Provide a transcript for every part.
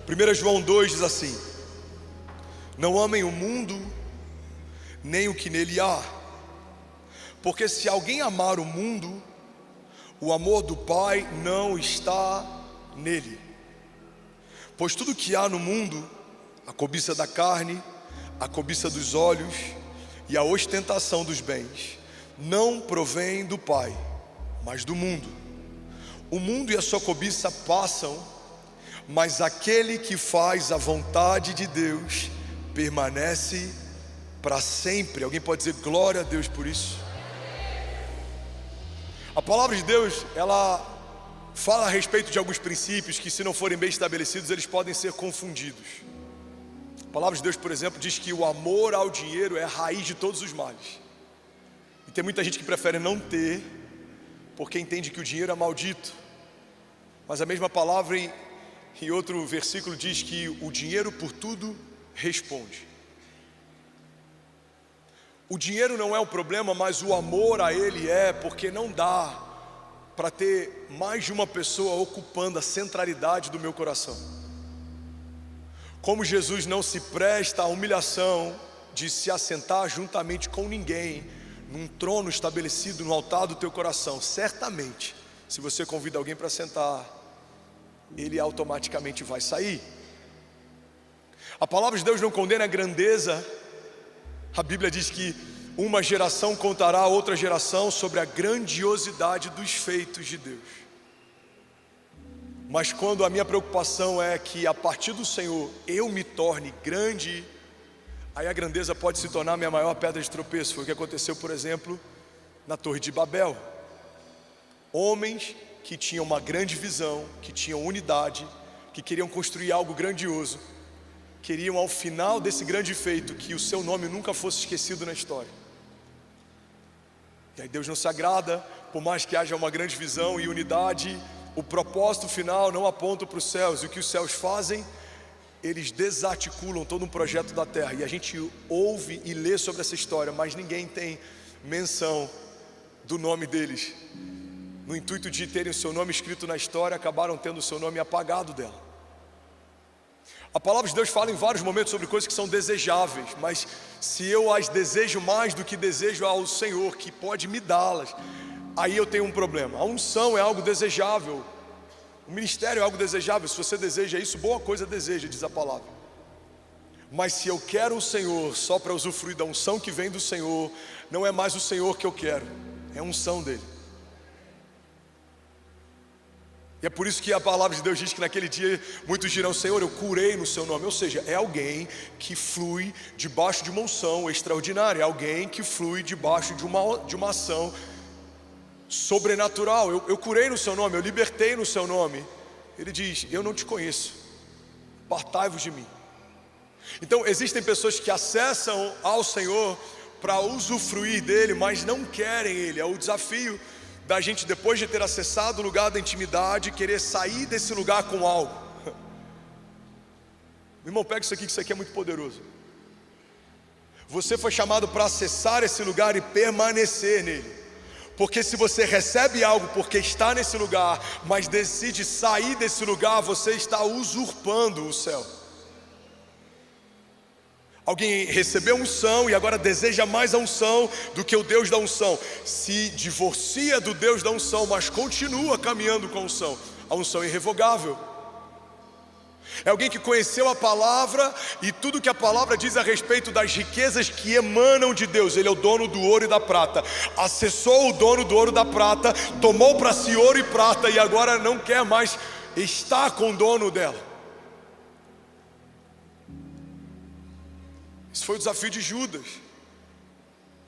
1 João 2 diz assim: não amem o mundo, nem o que nele há, porque se alguém amar o mundo, o amor do Pai não está nele. Pois tudo que há no mundo, a cobiça da carne, a cobiça dos olhos e a ostentação dos bens, não provém do Pai, mas do mundo. O mundo e a sua cobiça passam, mas aquele que faz a vontade de Deus permanece para sempre. Alguém pode dizer glória a Deus por isso? A palavra de Deus, ela fala a respeito de alguns princípios que, se não forem bem estabelecidos, eles podem ser confundidos. A palavra de Deus, por exemplo, diz que o amor ao dinheiro é a raiz de todos os males. E tem muita gente que prefere não ter, porque entende que o dinheiro é maldito. Mas a mesma palavra em outro versículo diz que o dinheiro por tudo responde. O dinheiro não é o problema, mas o amor a ele é, porque não dá para ter mais de uma pessoa ocupando a centralidade do meu coração. Como Jesus não se presta à humilhação de se assentar juntamente com ninguém num trono estabelecido no altar do teu coração, certamente, se você convida alguém para sentar, ele automaticamente vai sair. A palavra de Deus não condena a grandeza. A Bíblia diz que uma geração contará a outra geração sobre a grandiosidade dos feitos de Deus. Mas quando a minha preocupação é que a partir do Senhor eu me torne grande, aí a grandeza pode se tornar a minha maior pedra de tropeço. Foi o que aconteceu, por exemplo, na Torre de Babel. Homens que tinham uma grande visão, que tinham unidade, que queriam construir algo grandioso, queriam ao final desse grande feito que o seu nome nunca fosse esquecido na história. E aí Deus não se agrada, por mais que haja uma grande visão e unidade, o propósito final não aponta para os céus. E o que os céus fazem? Eles desarticulam todo um projeto da terra. E a gente ouve e lê sobre essa história, mas ninguém tem menção do nome deles. No intuito de terem o seu nome escrito na história, acabaram tendo o seu nome apagado dela. A palavra de Deus fala em vários momentos sobre coisas que são desejáveis, mas se eu as desejo mais do que desejo ao Senhor, que pode me dá-las, aí eu tenho um problema. A unção é algo desejável, o ministério é algo desejável. Se você deseja isso, boa coisa deseja, diz a palavra. Mas se eu quero o Senhor só para usufruir da unção que vem do Senhor, não é mais o Senhor que eu quero, é a unção dele. E é por isso que a palavra de Deus diz que naquele dia muitos dirão: Senhor, eu curei no seu nome. Ou seja, é alguém que flui debaixo de uma unção extraordinária, é alguém que flui debaixo de uma ação sobrenatural. Eu curei no seu nome, eu libertei no seu nome. Ele diz: eu não te conheço, apartai-vos de mim. Então existem pessoas que acessam ao Senhor para usufruir dele, mas não querem ele. É o desafio da gente, depois de ter acessado o lugar da intimidade, querer sair desse lugar com algo. Meu irmão, pega isso aqui é muito poderoso. Você foi chamado para acessar esse lugar e permanecer nele. Porque se você recebe algo porque está nesse lugar, mas decide sair desse lugar, você está usurpando o céu. Alguém recebeu unção e agora deseja mais a unção do que o Deus da unção. Se divorcia do Deus da unção, mas continua caminhando com a unção é irrevogável. É alguém que conheceu a palavra e tudo que a palavra diz a respeito das riquezas que emanam de Deus. Ele é o dono do ouro e da prata. Acessou o dono do ouro e da prata, tomou para si ouro e prata e agora não quer mais estar com o dono dela. Esse foi o desafio de Judas.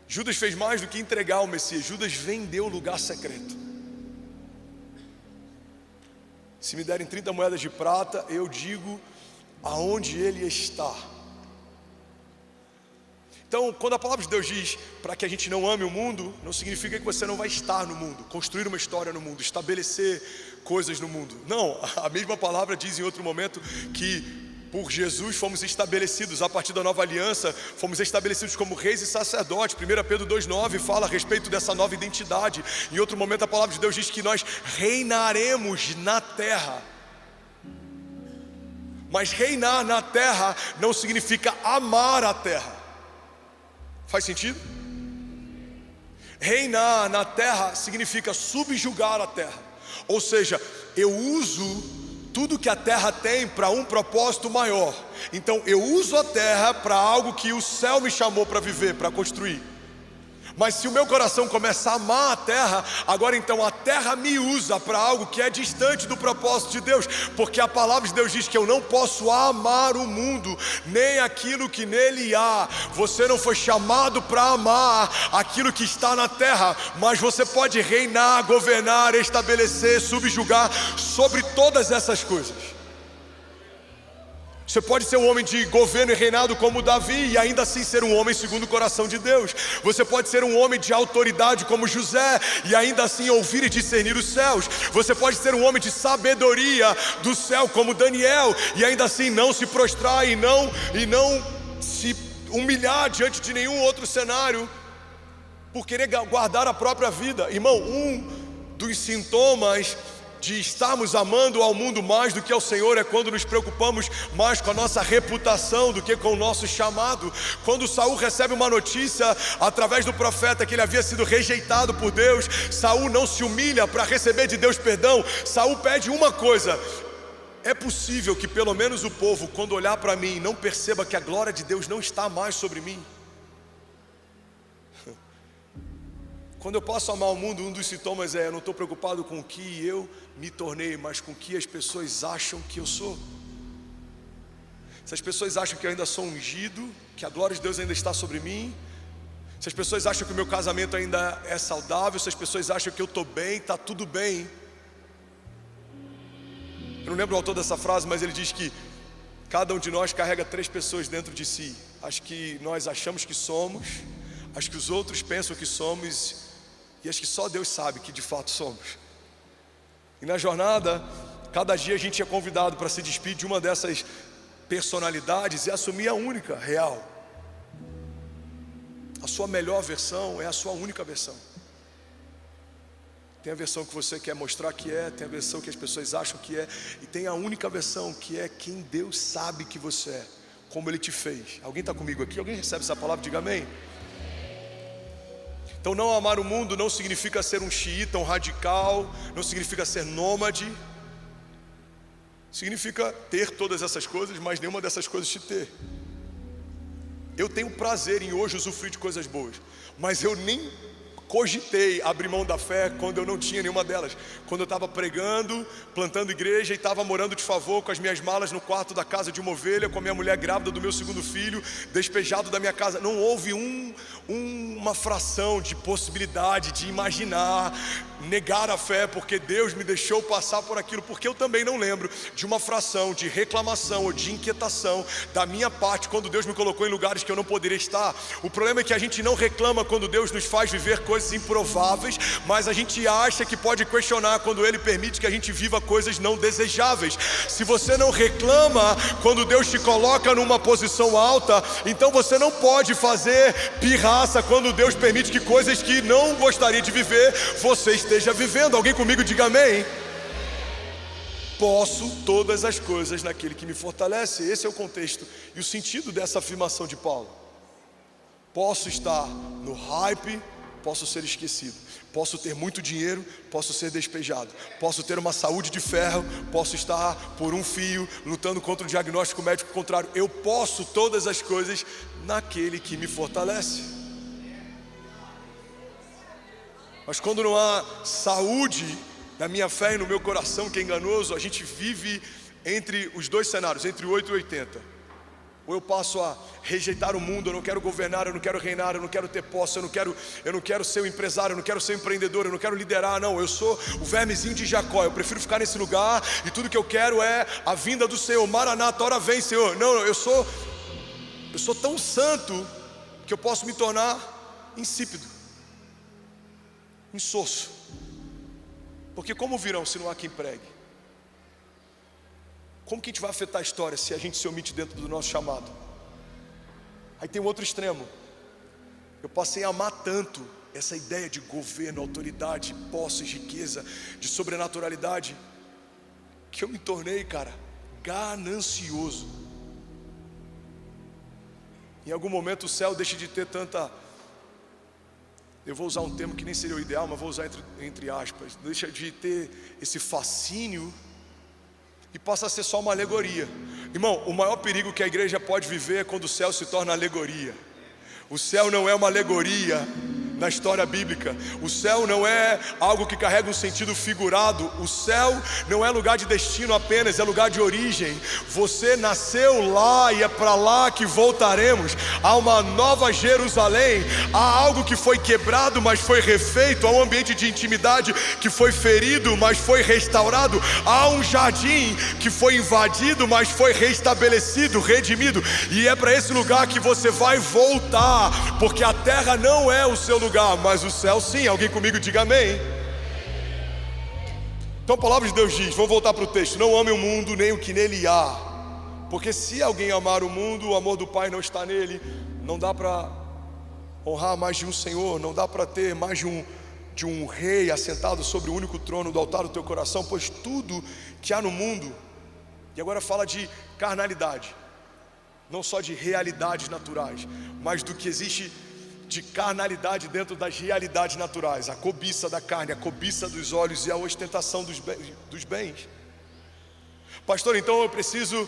Judas fez mais do que entregar o Messias. Judas vendeu o lugar secreto. Se me derem 30 moedas de prata, eu digo aonde ele está. Então, quando a palavra de Deus diz para que a gente não ame o mundo, não significa que você não vai estar no mundo, construir uma história no mundo, estabelecer coisas no mundo. Não, a mesma palavra diz em outro momento que por Jesus fomos estabelecidos, a partir da nova aliança, fomos estabelecidos como reis e sacerdotes. 1 Pedro 2,9 fala a respeito dessa nova identidade. Em outro momento a palavra de Deus diz que nós reinaremos na terra. Mas reinar na terra não significa amar a terra. Faz sentido? Reinar na terra significa subjugar a terra. Ou seja, eu uso tudo que a terra tem para um propósito maior. Então eu uso a terra para algo que o céu me chamou para viver, para construir. Mas se o meu coração começar a amar a terra, agora então a terra me usa para algo que é distante do propósito de Deus. Porque a palavra de Deus diz que eu não posso amar o mundo, nem aquilo que nele há. Você não foi chamado para amar aquilo que está na terra, mas você pode reinar, governar, estabelecer, subjugar sobre todas essas coisas. Você pode ser um homem de governo e reinado como Davi e ainda assim ser um homem segundo o coração de Deus. Você pode ser um homem de autoridade como José e ainda assim ouvir e discernir os céus. Você pode ser um homem de sabedoria do céu como Daniel e ainda assim não se prostrar e não se humilhar diante de nenhum outro cenário por querer guardar a própria vida. Irmão, um dos sintomas de estarmos amando ao mundo mais do que ao Senhor é quando nos preocupamos mais com a nossa reputação do que com o nosso chamado. Quando Saul recebe uma notícia através do profeta que ele havia sido rejeitado por Deus, Saul não se humilha para receber de Deus perdão. Saul pede uma coisa: é possível que pelo menos o povo, quando olhar para mim, não perceba que a glória de Deus não está mais sobre mim? Quando eu passo a amar o mundo, um dos sintomas é: eu não estou preocupado com o que eu me tornei, mas com o que as pessoas acham que eu sou. Se as pessoas acham que eu ainda sou ungido, que a glória de Deus ainda está sobre mim, se as pessoas acham que o meu casamento ainda é saudável, se as pessoas acham que eu estou bem, está tudo bem. Eu não lembro o autor dessa frase, mas ele diz que cada um de nós carrega 3 pessoas dentro de si: as que nós achamos que somos, as que os outros pensam que somos e as que só Deus sabe que de fato somos. E na jornada, cada dia a gente é convidado para se despedir de uma dessas personalidades e assumir a única, real. A sua melhor versão é a sua única versão. Tem a versão que você quer mostrar que é, tem a versão que as pessoas acham que é, e tem a única versão que é quem Deus sabe que você é, como Ele te fez. Alguém está comigo aqui? Alguém recebe essa palavra? Diga amém. Então não amar o mundo não significa ser um xiita, um radical, não significa ser nômade. Significa ter todas essas coisas, mas nenhuma dessas coisas te ter. Eu tenho prazer em hoje usufruir de coisas boas, mas eu nem cogitei abrir mão da fé quando eu não tinha nenhuma delas. Quando eu estava pregando, plantando igreja e estava morando de favor com as minhas malas no quarto da casa de uma ovelha, com a minha mulher grávida do meu 2º filho, despejado da minha casa. Não houve uma fração de possibilidade de imaginar negar a fé, porque Deus me deixou passar por aquilo, porque eu também não lembro de uma fração de reclamação ou de inquietação da minha parte quando Deus me colocou em lugares que eu não poderia estar. O problema é que a gente não reclama quando Deus nos faz viver coisas improváveis, mas a gente acha que pode questionar quando Ele permite que a gente viva coisas não desejáveis. Se você não reclama quando Deus te coloca numa posição alta, então você não pode fazer pirraça quando Deus permite que coisas que não gostaria de viver, você esteja vivendo. Alguém comigo diga amém. Posso todas as coisas naquele que me fortalece. Esse é o contexto e o sentido dessa afirmação de Paulo. Posso estar no hype, posso ser esquecido. Posso ter muito dinheiro, posso ser despejado. Posso ter uma saúde de ferro, posso estar por um fio, lutando contra o diagnóstico médico contrário. Eu posso todas as coisas naquele que me fortalece. Mas quando não há saúde na minha fé e no meu coração, que é enganoso, a gente vive entre os dois cenários, entre o 8 e 80. Ou eu passo a rejeitar o mundo: eu não quero governar, eu não quero reinar, eu não quero ter posse, eu não quero ser um empresário, eu não quero ser um empreendedor, eu não quero liderar, não, eu sou o vermezinho de Jacó, eu prefiro ficar nesse lugar e tudo que eu quero é a vinda do Senhor. Maranata, hora vem, Senhor. Não, eu sou tão santo que eu posso me tornar insípido, insosso. Porque como virão se não há quem pregue? Como que a gente vai afetar a história se a gente se omite dentro do nosso chamado? Aí tem um outro extremo. Eu passei a amar tanto essa ideia de governo, autoridade, posses, riqueza, de sobrenaturalidade, que eu me tornei, cara, ganancioso. Em algum momento o céu deixa de ter tanta, eu vou usar um termo que nem seria o ideal, mas vou usar entre aspas, deixa de ter esse fascínio e passa a ser só uma alegoria. Irmão, o maior perigo que a igreja pode viver é quando o céu se torna alegoria. O céu não é uma alegoria na história bíblica. O céu não é algo que carrega um sentido figurado. O céu não é lugar de destino apenas, é lugar de origem. Você nasceu lá e é para lá que voltaremos. Há uma nova Jerusalém. Há algo que foi quebrado, mas foi refeito. Há um ambiente de intimidade que foi ferido, mas foi restaurado. Há um jardim que foi invadido, mas foi restabelecido, redimido. E é para esse lugar que você vai voltar, porque a terra não é o seu lugar, mas o céu sim. Alguém comigo diga amém. Então a palavra de Deus diz, vamos voltar para o texto: não ame o mundo nem o que nele há, porque se alguém amar o mundo, o amor do Pai não está nele. Não dá para honrar mais de um Senhor, não dá para ter mais de um rei assentado sobre o único trono do altar do teu coração, pois tudo que há no mundo, e agora fala de carnalidade, não só de realidades naturais, mas do que existe de carnalidade dentro das realidades naturais: a cobiça da carne, a cobiça dos olhos e a ostentação dos bens. Pastor, então eu preciso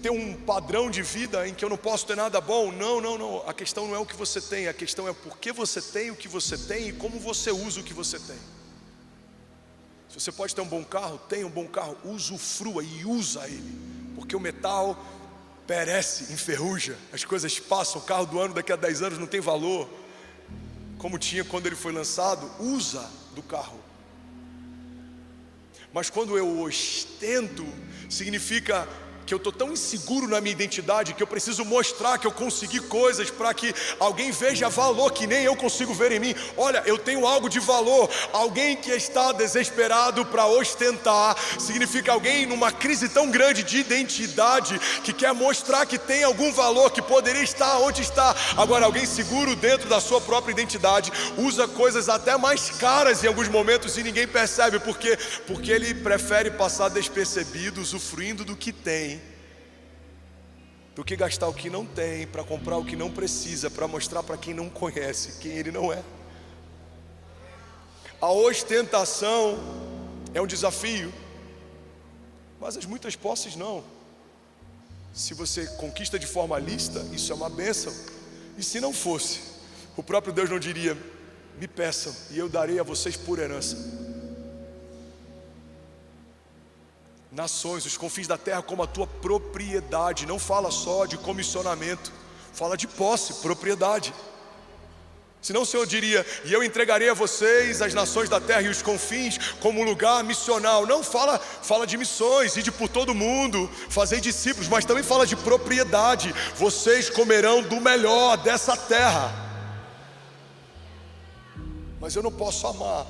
ter um padrão de vida em que eu não posso ter nada bom. Não, a questão não é o que você tem, a questão é por que você tem o que você tem e como você usa o que você tem. Se você pode ter um bom carro, tenha um bom carro, usufrua e usa ele, porque o metal perece, enferruja, as coisas passam. O carro do ano daqui a 10 anos não tem valor como tinha quando ele foi lançado. Usa do carro. Mas quando eu ostento, significa que eu estou tão inseguro na minha identidade que eu preciso mostrar que eu consegui coisas para que alguém veja valor que nem eu consigo ver em mim. Olha, eu tenho algo de valor. Alguém que está desesperado para ostentar significa alguém numa crise tão grande de identidade que quer mostrar que tem algum valor, que poderia estar onde está. Agora, alguém seguro dentro da sua própria identidade usa coisas até mais caras em alguns momentos e ninguém percebe. Por quê? Porque ele prefere passar despercebido, usufruindo do que tem, do que gastar o que não tem para comprar o que não precisa, para mostrar para quem não conhece quem ele não é. A ostentação é um desafio, mas as muitas posses não. Se você conquista de forma lícita, isso é uma bênção. E se não fosse, o próprio Deus não diria: me peçam e eu darei a vocês por herança nações, os confins da terra como a tua propriedade. Não fala só de comissionamento, fala de posse, propriedade. Senão o Senhor diria: e eu entregarei a vocês as nações da terra e os confins como lugar missional. Não fala de missões, ide por todo mundo, fazei discípulos, mas também fala de propriedade. Vocês comerão do melhor dessa terra. Mas eu não posso amar,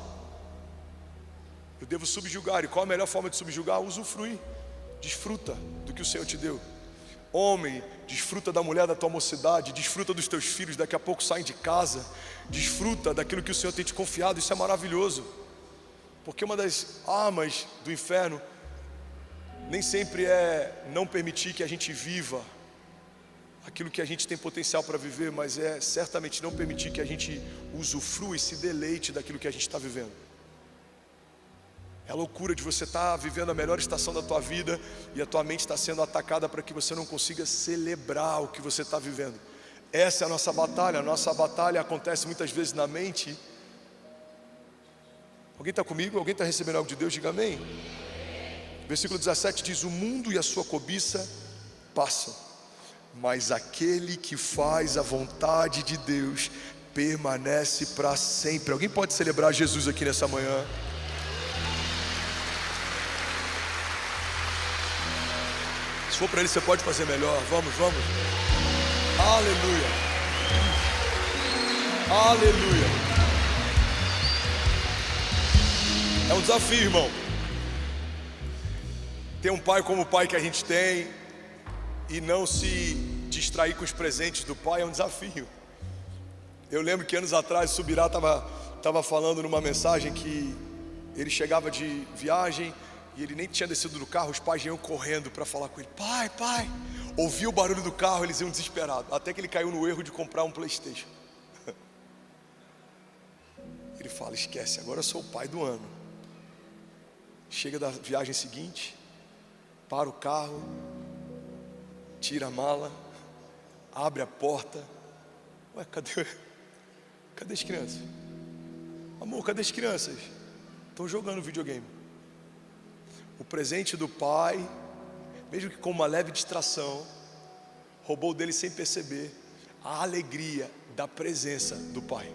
eu devo subjugar. E qual a melhor forma de subjugar? Usufruir. Desfruta do que o Senhor te deu. Homem, desfruta da mulher da tua mocidade, desfruta dos teus filhos, daqui a pouco saem de casa, desfruta daquilo que o Senhor tem te confiado. Isso é maravilhoso, porque uma das armas do inferno nem sempre é não permitir que a gente viva aquilo que a gente tem potencial para viver, mas é certamente não permitir que a gente usufrua e se deleite daquilo que a gente está vivendo. É a loucura de você estar vivendo a melhor estação da tua vida e a tua mente está sendo atacada para que você não consiga celebrar o que você está vivendo. Essa é a nossa batalha. A nossa batalha acontece muitas vezes na mente. Alguém está comigo? Alguém está recebendo algo de Deus? Diga amém. Versículo 17 diz: o mundo e a sua cobiça passam, mas aquele que faz a vontade de Deus permanece para sempre. Alguém pode celebrar Jesus aqui nessa manhã? Se for para ele, você pode fazer melhor. Vamos. Aleluia. Aleluia. É um desafio, irmão. Ter um pai como o pai que a gente tem e não se distrair com os presentes do pai é um desafio. Eu lembro que anos atrás o Subirá estava falando numa mensagem que ele chegava de viagem e ele nem tinha descido do carro, os pais iam correndo para falar com ele. Pai, pai. Ouviu o barulho do carro, eles iam desesperados, até que ele caiu no erro de comprar um PlayStation. Ele fala, esquece, agora eu sou o pai do ano. Chega da viagem seguinte, para o carro, tira a mala, abre a porta. Ué, cadê as crianças? Amor, cadê as crianças? Estão jogando videogame. O presente do pai, mesmo que com uma leve distração, roubou dele sem perceber a alegria da presença do pai.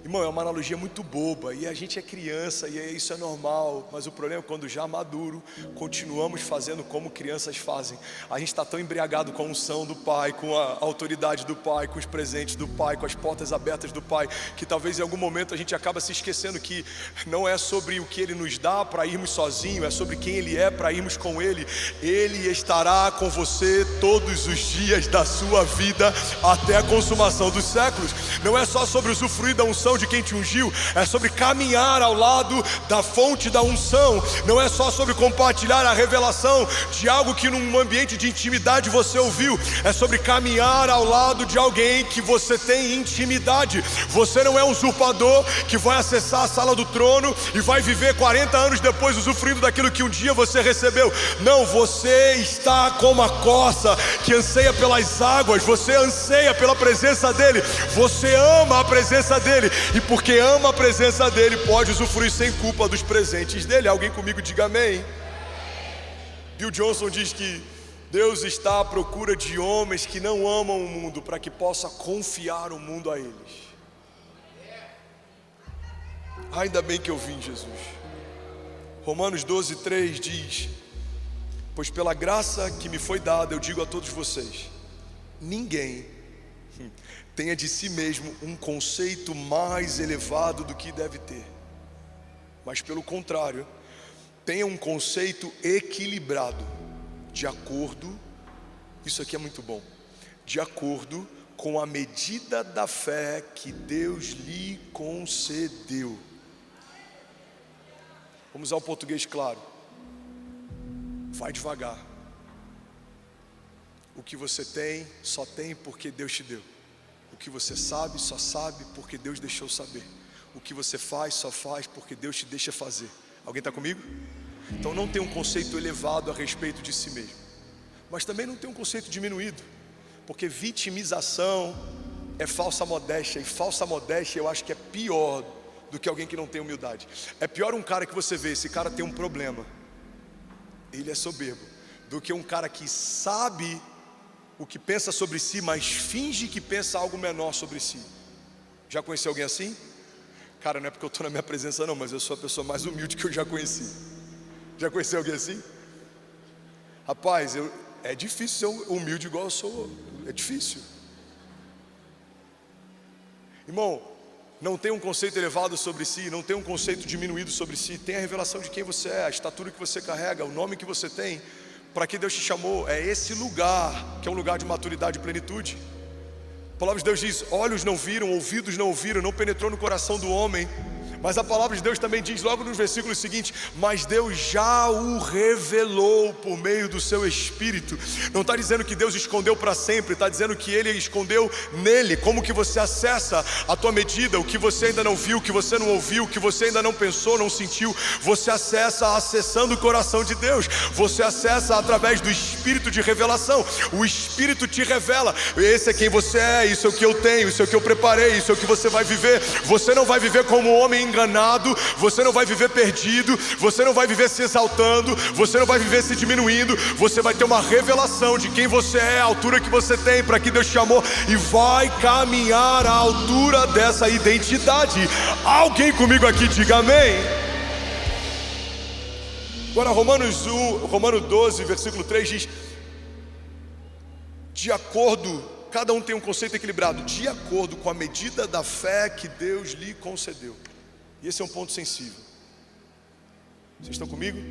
Irmão, é uma analogia muito boba, e a gente é criança, e isso é normal, mas o problema é quando já maduro, continuamos fazendo como crianças fazem. A gente está tão embriagado com a unção do pai, com a autoridade do pai, com os presentes do pai, com as portas abertas do pai, que talvez em algum momento a gente acaba se esquecendo que não é sobre o que ele nos dá para irmos sozinhos, é sobre quem ele é para irmos com ele. Ele estará com você todos os dias da sua vida até a consumação dos séculos. Não é só sobre usufruir da unção de quem te ungiu, é sobre caminhar ao lado da fonte da unção. Não é só sobre compartilhar a revelação de algo que num ambiente de intimidade você ouviu, é sobre caminhar ao lado de alguém que você tem intimidade. Você não é um usurpador que vai acessar a sala do trono e vai viver 40 anos depois usufruindo daquilo que um dia você recebeu. Não, você está como a corça que anseia pelas águas, você anseia pela presença dele, você ama a presença dele, e porque ama a presença dele, pode usufruir sem culpa dos presentes dele. Alguém comigo diga amém. Bill Johnson diz que Deus está à procura de homens que não amam o mundo, para que possa confiar o mundo a eles. Ainda bem que eu vim, Jesus. Romanos 12:3 diz: pois pela graça que me foi dada, eu digo a todos vocês, ninguém tenha de si mesmo um conceito mais elevado do que deve ter, mas pelo contrário, tenha um conceito equilibrado, de acordo, isso aqui é muito bom, de acordo com a medida da fé que Deus lhe concedeu. Vamos usar o português claro. Vai devagar. O que você tem, só tem porque Deus te deu. O que você sabe, só sabe porque Deus deixou saber. O que você faz, só faz porque Deus te deixa fazer. Alguém está comigo? Então não tem um conceito elevado a respeito de si mesmo, mas também não tem um conceito diminuído, porque vitimização é falsa modéstia, e falsa modéstia eu acho que é pior do que alguém que não tem humildade. É pior um cara que você vê, esse cara tem um problema, ele é soberbo, do que um cara que sabe o que pensa sobre si, mas finge que pensa algo menor sobre si. Já conheceu alguém assim? Cara, não é porque eu estou na minha presença não, mas eu sou a pessoa mais humilde que eu já conheci. Já conheceu alguém assim? Rapaz, é difícil ser humilde igual eu sou, é difícil. Irmão, não tem um conceito elevado sobre si, não tem um conceito diminuído sobre si, tem a revelação de quem você é, a estatura que você carrega, o nome que você tem, para que Deus te chamou. É esse lugar que é um lugar de maturidade e plenitude. A palavra de Deus diz: olhos não viram, ouvidos não ouviram, não penetrou no coração do homem. Mas a palavra de Deus também diz logo nos versículos seguintes: mas Deus já o revelou por meio do seu Espírito. Não está dizendo que Deus escondeu para sempre, está dizendo que Ele escondeu nele. Como que você acessa a tua medida? O que você ainda não viu, o que você não ouviu, o que você ainda não pensou, não sentiu, você acessa acessando o coração de Deus. Você acessa através do Espírito de revelação. O Espírito te revela: esse é quem você é, isso é o que eu tenho, isso é o que eu preparei, isso é o que você vai viver. Você não vai viver como um homem enganado, você não vai viver perdido, você não vai viver se exaltando, você não vai viver se diminuindo. Você vai ter uma revelação de quem você é, a altura que você tem, para que Deus te chamou, e vai caminhar à altura dessa identidade. Alguém comigo aqui diga amém. Agora Romanos 12, versículo 3 diz: de acordo, cada um tem um conceito equilibrado, de acordo com a medida da fé que Deus lhe concedeu. E esse é um ponto sensível. Vocês estão comigo?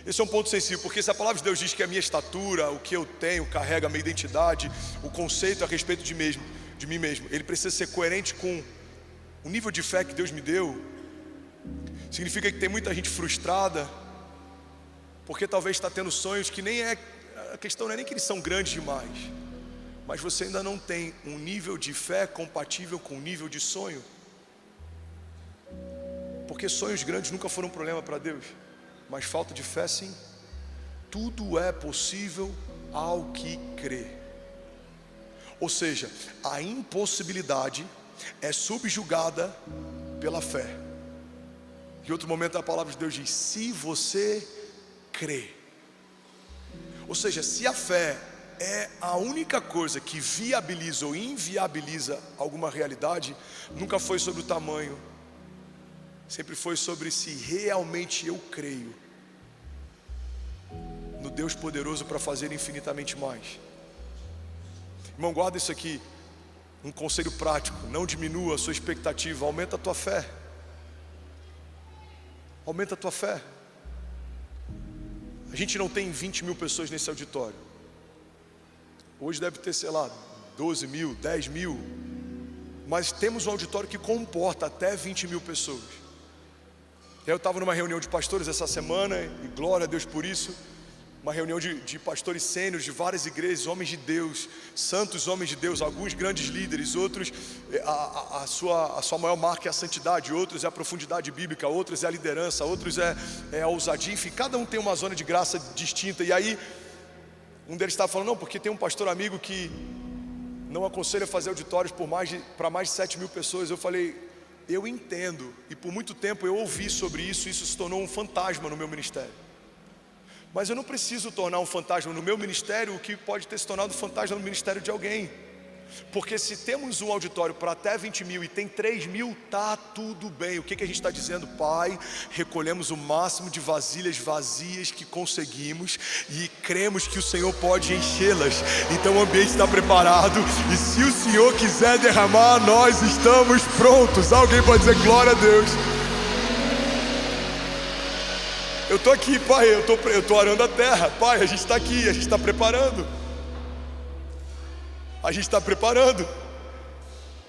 Esse é um ponto sensível, porque se a palavra de Deus diz que a minha estatura, o que eu tenho, carrega a minha identidade, o conceito a respeito de mim mesmo, ele precisa ser coerente com o nível de fé que Deus me deu. Significa que tem muita gente frustrada, porque talvez está tendo sonhos que nem é, a questão não é nem que eles são grandes demais, mas você ainda não tem um nível de fé compatível com o nível de sonho. Porque sonhos grandes nunca foram um problema para Deus, mas falta de fé sim. Tudo é possível ao que crê. Ou seja, a impossibilidade é subjugada pela fé. Em outro momento a palavra de Deus diz: se você crê. Ou seja, se a fé é a única coisa que viabiliza ou inviabiliza alguma realidade, nunca foi sobre o tamanho, sempre foi sobre se realmente eu creio no Deus poderoso para fazer infinitamente mais. Irmão, guarda isso aqui, um conselho prático: não diminua a sua expectativa, aumenta a tua fé. Aumenta a tua fé. A gente não tem 20 mil pessoas nesse auditório. Hoje deve ter, sei lá, 12 mil, 10 mil. Mas temos um auditório que comporta até 20 mil pessoas. Eu estava numa reunião de pastores essa semana, e glória a Deus por isso. Uma reunião de pastores sêniores de várias igrejas, homens de Deus, santos homens de Deus, alguns grandes líderes, outros a sua maior marca é a santidade, outros é a profundidade bíblica, outros é a liderança, outros é a ousadia, enfim, cada um tem uma zona de graça distinta. E aí, um deles estava falando: não, porque tem um pastor amigo que não aconselha fazer auditórios para mais de 7 mil pessoas. Eu falei: eu entendo, e por muito tempo eu ouvi sobre isso, isso se tornou um fantasma no meu ministério. Mas eu não preciso tornar um fantasma no meu ministério o que pode ter se tornado um fantasma no ministério de alguém. Porque se temos um auditório para até 20 mil e tem 3 mil, tá tudo bem. O que a gente está dizendo? Pai, recolhemos o máximo de vasilhas vazias que conseguimos e cremos que o Senhor pode enchê-las. Então o ambiente está preparado, e se o Senhor quiser derramar, nós estamos prontos. Alguém pode dizer glória a Deus? Eu estou aqui, Pai, eu estou arando a terra. Pai, a gente está aqui, a gente está preparando. A gente está preparando.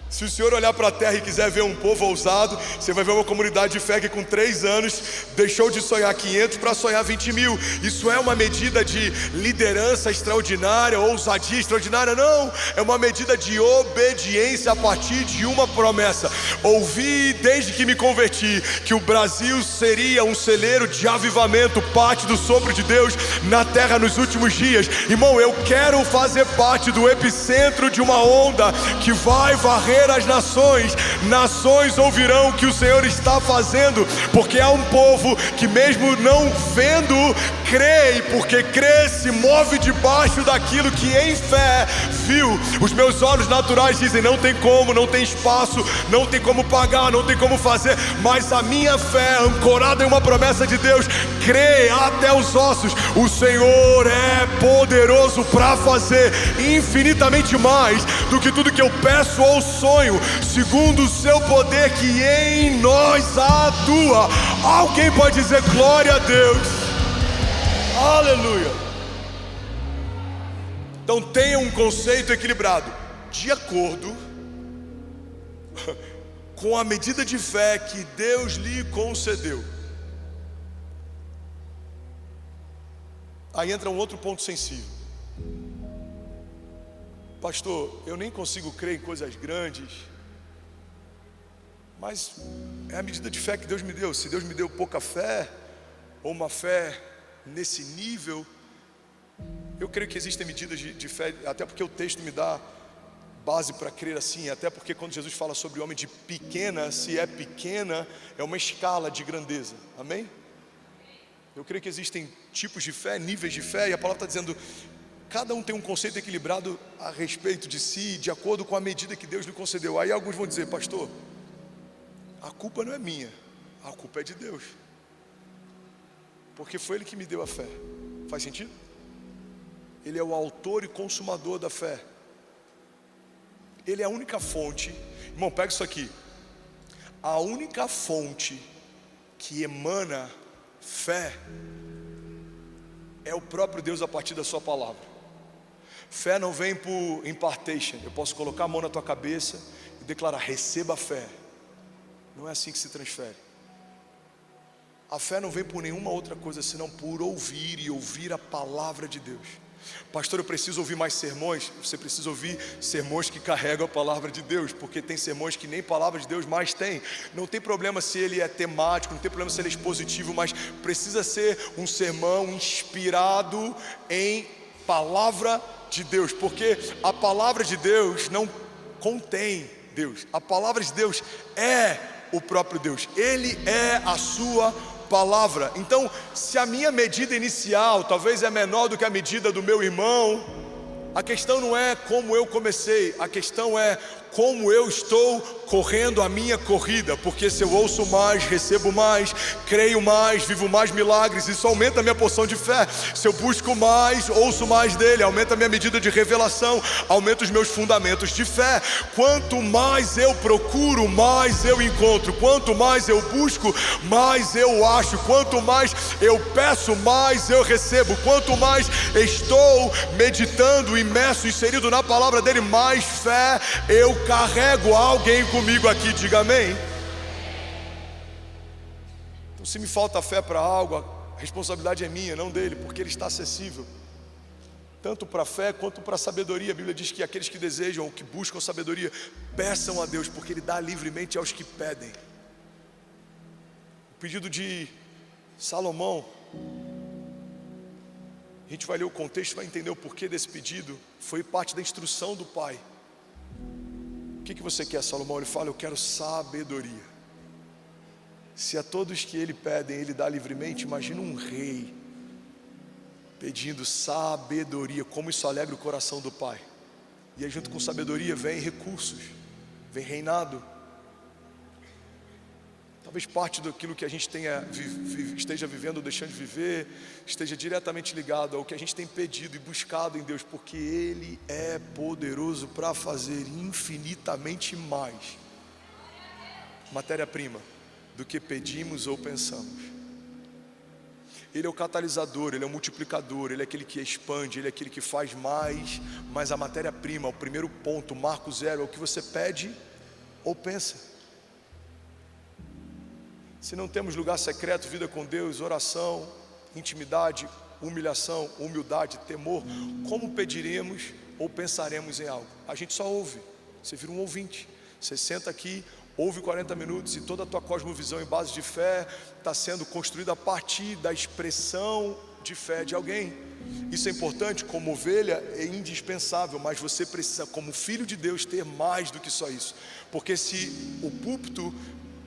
Se o Senhor olhar para a terra e quiser ver um povo ousado, você vai ver uma comunidade de fé que com 3 anos deixou de sonhar 500 para sonhar 20 mil. Isso é uma medida de liderança extraordinária, ousadia extraordinária? Não, é uma medida de obediência a partir de uma promessa. Ouvi desde que me converti que o Brasil seria um celeiro de avivamento, parte do sopro de Deus na terra nos últimos dias. Irmão, eu quero fazer parte do epicentro de uma onda que vai varrer as nações. Nações ouvirão o que o Senhor está fazendo, porque há um povo que mesmo não vendo, crê, e porque crê se move debaixo daquilo que em fé viu. Os meus olhos naturais dizem: não tem como, não tem espaço, não tem como pagar, não tem como fazer, mas a minha fé, ancorada em uma promessa de Deus, crê até os ossos. O Senhor é poderoso para fazer infinitamente mais do que tudo que eu peço ou sonho, segundo o seu poder que em nós atua. Alguém pode dizer glória a Deus? Aleluia. Então tenha um conceito equilibrado, de acordo com a medida de fé que Deus lhe concedeu. Aí entra um outro ponto sensível. Pastor, eu nem consigo crer em coisas grandes, mas é a medida de fé que Deus me deu. Se Deus me deu pouca fé, ou uma fé nesse nível, eu creio que existem medidas de fé, até porque o texto me dá base para crer assim, até porque quando Jesus fala sobre o homem de pequena, se é pequena, é uma escala de grandeza, amém? Eu creio que existem tipos de fé, níveis de fé, e a palavra está dizendo: cada um tem um conceito equilibrado a respeito de si, de acordo com a medida que Deus lhe concedeu. Aí alguns vão dizer: pastor, a culpa não é minha, a culpa é de Deus, porque foi Ele que me deu a fé. Faz sentido? Ele é o autor e consumador da fé. Ele é a única fonte. Irmão, pega isso aqui. A única fonte que emana fé é o próprio Deus a partir da sua palavra. Fé não vem por impartation. Eu posso colocar a mão na tua cabeça e declarar: receba a fé. Não é assim que se transfere. A fé não vem por nenhuma outra coisa senão por ouvir e ouvir a palavra de Deus. Pastor, eu preciso ouvir mais sermões. Você precisa ouvir sermões que carregam a palavra de Deus, porque tem sermões que nem palavra de Deus mais tem. Não tem problema se ele é temático, não tem problema se ele é expositivo, mas precisa ser um sermão inspirado em palavra de Deus, porque a palavra de Deus não contém Deus. A palavra de Deus é o próprio Deus. Ele é a sua palavra. Então, se a minha medida inicial talvez é menor do que a medida do meu irmão, a questão não é como eu comecei, a questão é como eu estou correndo a minha corrida, porque se eu ouço mais, recebo mais, creio mais, vivo mais milagres, isso aumenta a minha porção de fé. Se eu busco mais, ouço mais dele, aumenta a minha medida de revelação, aumenta os meus fundamentos de fé. Quanto mais eu procuro, mais eu encontro. Quanto mais eu busco, mais eu acho. Quanto mais eu peço, mais eu recebo. Quanto mais estou meditando, imerso, inserido na palavra dele, mais fé eu carrego. Alguém comigo aqui, diga amém. Então, se me falta fé para algo, a responsabilidade é minha, não dele, porque ele está acessível tanto para a fé quanto para a sabedoria. A Bíblia diz que aqueles que desejam ou que buscam sabedoria, peçam a Deus, porque ele dá livremente aos que pedem. O pedido de Salomão, a gente vai ler o contexto, vai entender o porquê desse pedido. Foi parte da instrução do pai. O que você quer, Salomão? Ele fala: eu quero sabedoria. Se a todos que ele pedem, ele dá livremente, imagina um rei pedindo sabedoria, como isso alegra o coração do pai. E aí junto com sabedoria vem recursos, vem reinado. Talvez parte daquilo que a gente esteja vivendo ou deixando de viver, esteja diretamente ligado ao que a gente tem pedido e buscado em Deus, porque Ele é poderoso para fazer infinitamente mais matéria-prima do que pedimos ou pensamos. Ele é o catalisador, Ele é o multiplicador, Ele é aquele que expande, Ele é aquele que faz mais, mas a matéria-prima, o primeiro ponto, marco zero, é o que você pede ou pensa. Se não temos lugar secreto, vida com Deus, oração, intimidade, humilhação, humildade, temor, como pediremos ou pensaremos em algo? A gente só ouve. Você vira um ouvinte. Você senta aqui, ouve 40 minutos e toda a tua cosmovisão em base de fé está sendo construída a partir da expressão de fé de alguém. Isso é importante, como ovelha é indispensável, mas você precisa, como filho de Deus, ter mais do que só isso. Porque se o púlpito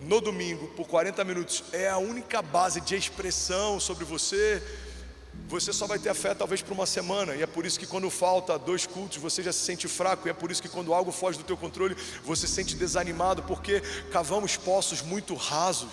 no domingo, por 40 minutos, é a única base de expressão sobre você, você só vai ter a fé talvez por uma semana. E é por isso que quando falta 2 cultos, você já se sente fraco. E é por isso que quando algo foge do teu controle, você se sente desanimado, porque cavamos poços muito rasos.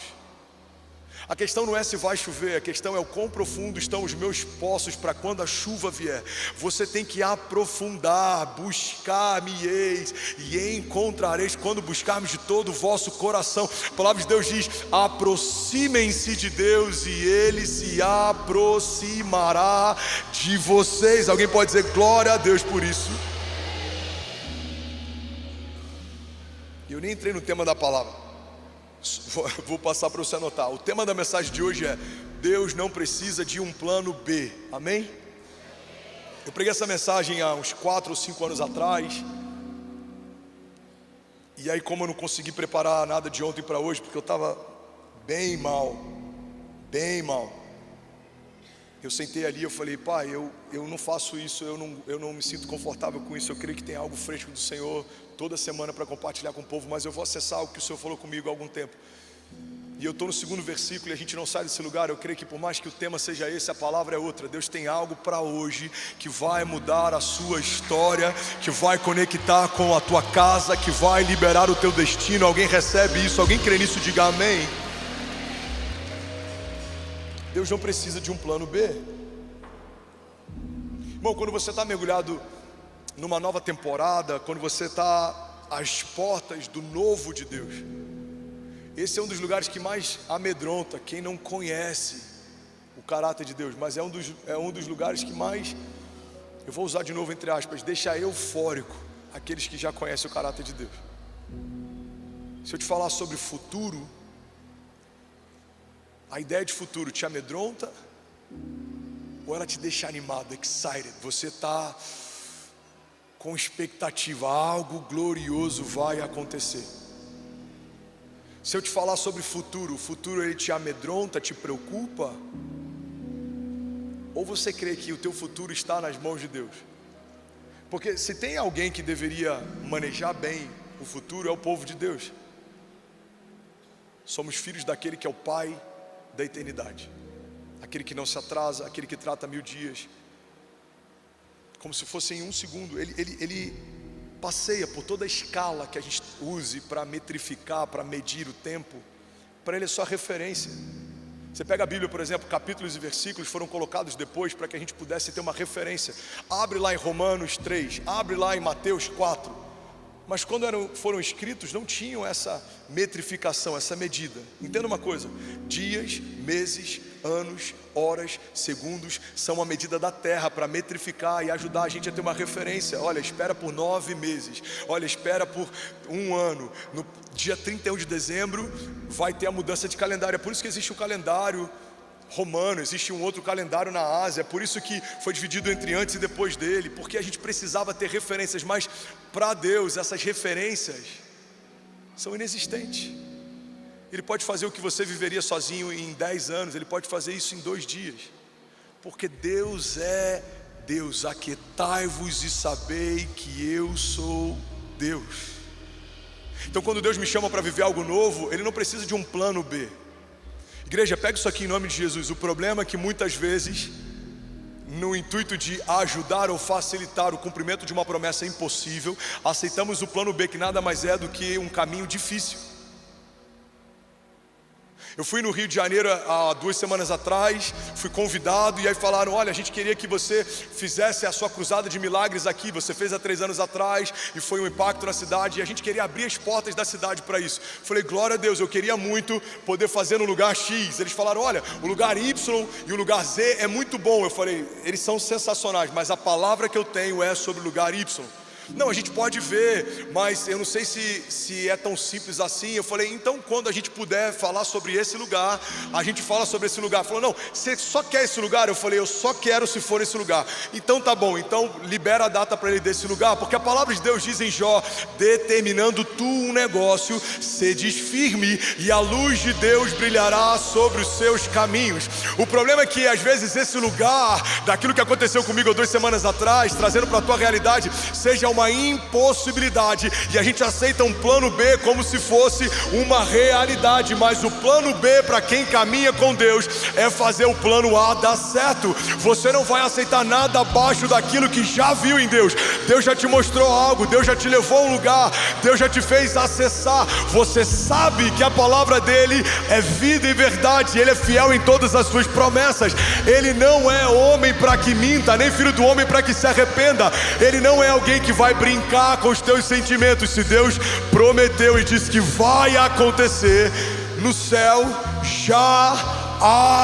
A questão não é se vai chover, a questão é o quão profundo estão os meus poços para quando a chuva vier. Você tem que aprofundar, buscar-me-eis e encontrareis quando buscarmos de todo o vosso coração. A palavra de Deus diz: aproximem-se de Deus e Ele se aproximará de vocês. Alguém pode dizer glória a Deus por isso? Eu nem entrei no tema da palavra. Vou passar para você anotar. O tema da mensagem de hoje é: Deus não precisa de um plano B. Amém? Eu preguei essa mensagem há uns 4 ou 5 anos atrás. E aí, como eu não consegui preparar nada de ontem para hoje, porque eu estava bem mal, eu sentei ali e eu falei: pai, eu não faço isso, eu não me sinto confortável com isso. Eu creio que tem algo fresco do Senhor toda semana para compartilhar com o povo, mas eu vou acessar o que o Senhor falou comigo há algum tempo. E eu estou no 2º versículo e a gente não sai desse lugar. Eu creio que por mais que o tema seja esse, a palavra é outra. Deus tem algo para hoje que vai mudar a sua história, que vai conectar com a tua casa, que vai liberar o teu destino. Alguém recebe isso? Alguém crê nisso? Diga amém. Deus não precisa de um plano B. Irmão, quando você está mergulhado numa nova temporada, quando você está às portas do novo de Deus, esse é um dos lugares que mais amedronta quem não conhece o caráter de Deus, mas é um dos lugares que mais, eu vou usar de novo entre aspas, deixa eufórico aqueles que já conhecem o caráter de Deus. Se eu te falar sobre futuro, A ideia de futuro te amedronta ou ela te deixa animado, excited? Você está com expectativa, algo glorioso vai acontecer. Se eu te falar sobre futuro, o futuro ele te amedronta, te preocupa? Ou você crê que o teu futuro está nas mãos de Deus? Porque se tem alguém que deveria manejar bem o futuro, é o povo de Deus. Somos filhos daquele que é o Pai da eternidade, aquele que não se atrasa, aquele que trata 1000 dias como se fosse em 1 segundo. Ele passeia por toda a escala que a gente use para metrificar, para medir o tempo. Para ele é só referência. Você pega a Bíblia, por exemplo, capítulos e versículos foram colocados depois para que a gente pudesse ter uma referência. Abre lá em Romanos 3, abre lá em Mateus 4. Mas quando foram escritos, não tinham essa metrificação, essa medida. Entenda uma coisa: dias, meses, anos, horas, segundos são uma medida da terra para metrificar e ajudar a gente a ter uma referência. Olha, espera por 9 meses. Olha, espera por 1 ano. No dia 31 de dezembro vai ter a mudança de calendário. É por isso que existe o calendário romano, existe um outro calendário na Ásia. É por isso que foi dividido entre antes e depois dele, porque a gente precisava ter referências. Mas para Deus essas referências são inexistentes. Ele pode fazer o que você viveria sozinho em 10 anos, Ele pode fazer isso em 2 dias, porque Deus é Deus. Aquietai-vos e sabei que eu sou Deus. Então quando Deus me chama para viver algo novo, Ele não precisa de um plano B. Igreja, pega isso aqui em nome de Jesus. O problema é que muitas vezes, no intuito de ajudar ou facilitar o cumprimento de uma promessa impossível, aceitamos o plano B, que nada mais é do que um caminho difícil. Eu fui no Rio de Janeiro há 2 semanas atrás, fui convidado e aí falaram: olha, a gente queria que você fizesse a sua cruzada de milagres aqui. Você fez há 3 anos atrás e foi um impacto na cidade, e a gente queria abrir as portas da cidade para isso. Falei: glória a Deus, eu queria muito poder fazer no lugar X. Eles falaram: olha, o lugar Y e o lugar Z é muito bom. Eu falei: eles são sensacionais, mas a palavra que eu tenho é sobre o lugar Y. Não, a gente pode ver, mas eu não sei se é tão simples assim. Eu falei: então quando a gente puder falar sobre esse lugar, a gente fala sobre esse lugar. Falou: não, você só quer esse lugar? Eu falei: eu só quero se for esse lugar. Então tá bom, então libera a data para ele desse lugar, porque a palavra de Deus diz em Jó: determinando tu um negócio, sedes firme e a luz de Deus brilhará sobre os seus caminhos. O problema é que às vezes esse lugar, daquilo que aconteceu comigo há 2 semanas atrás, trazendo para a tua realidade, seja uma impossibilidade, e a gente aceita um plano B como se fosse uma realidade. Mas o plano B para quem caminha com Deus é fazer o plano A dar certo. Você não vai aceitar nada abaixo daquilo que já viu em Deus. Deus já te mostrou algo, Deus já te levou a um lugar, Deus já te fez acessar. Você sabe que a palavra dele é vida e verdade, ele é fiel em todas as suas promessas. Ele não é homem para que minta, nem filho do homem para que se arrependa. Ele não é alguém que vai brincar com os teus sentimentos. Se Deus prometeu e disse que vai acontecer, no céu já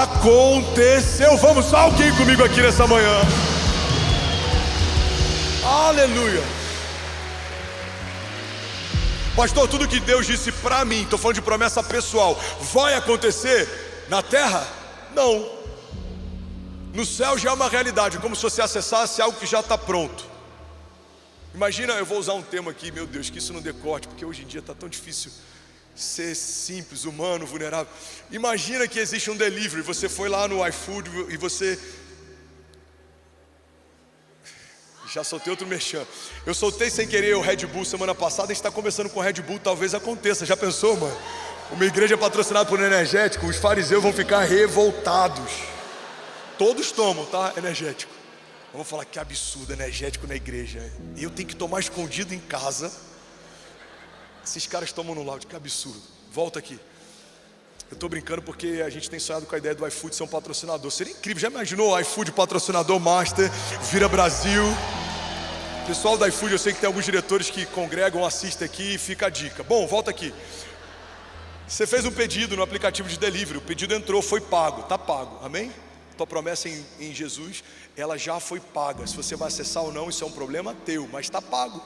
aconteceu. Vamos, alguém comigo aqui nessa manhã? Aleluia. Pastor, tudo que Deus disse para mim, estou falando de promessa pessoal, vai acontecer na terra? Não. No céu já é uma realidade, como se você acessasse algo que já está pronto. Imagina, eu vou usar um termo aqui, meu Deus, que isso não dê corte, porque hoje em dia está tão difícil ser simples, humano, vulnerável. Imagina que existe um delivery, você foi lá no iFood e você... Já soltei outro merchan. Eu soltei sem querer o Red Bull semana passada, a gente está conversando com o Red Bull, talvez aconteça. Já pensou, mano? Uma igreja patrocinada por energético, os fariseus vão ficar revoltados. Todos tomam, tá? Energético. Vamos falar: que absurdo, energético na igreja. E eu tenho que tomar escondido em casa. Esses caras tomam no lounge, que absurdo. Volta aqui. Eu estou brincando porque a gente tem sonhado com a ideia do iFood ser um patrocinador. Seria incrível, já imaginou o iFood patrocinador master, vira Brasil? Pessoal do iFood, eu sei que tem alguns diretores que congregam, assistem aqui, e fica a dica. Bom, volta aqui. Você fez um pedido no aplicativo de delivery, o pedido entrou, foi pago, está pago, amém? Tua promessa em Jesus, ela já foi paga. Se você vai acessar ou não, isso é um problema teu, mas está pago.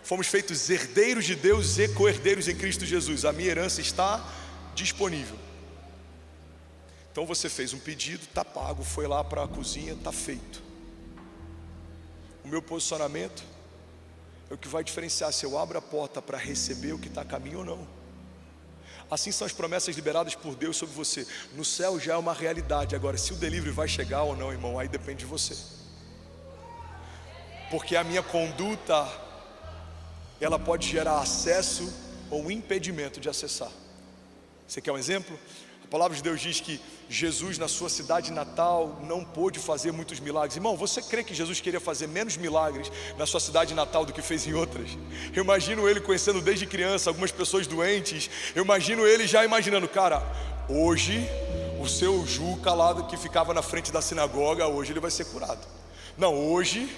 Fomos feitos herdeiros de Deus e co-herdeiros em Cristo Jesus. A minha herança está disponível. Então você fez um pedido, está pago, foi lá para a cozinha, está feito. O meu posicionamento é o que vai diferenciar se eu abro a porta para receber o que está a caminho ou não. Assim são as promessas liberadas por Deus sobre você. No céu já é uma realidade. Agora, se o delivery vai chegar ou não, irmão, aí depende de você. Porque a minha conduta, ela pode gerar acesso ou impedimento de acessar. Você quer um exemplo? A palavra de Deus diz que Jesus, na sua cidade natal, não pôde fazer muitos milagres. Irmão, você crê que Jesus queria fazer menos milagres na sua cidade natal do que fez em outras? Eu imagino ele conhecendo desde criança algumas pessoas doentes. Eu imagino ele já imaginando, cara, hoje o seu Juca lá que ficava na frente da sinagoga, hoje ele vai ser curado. Não, hoje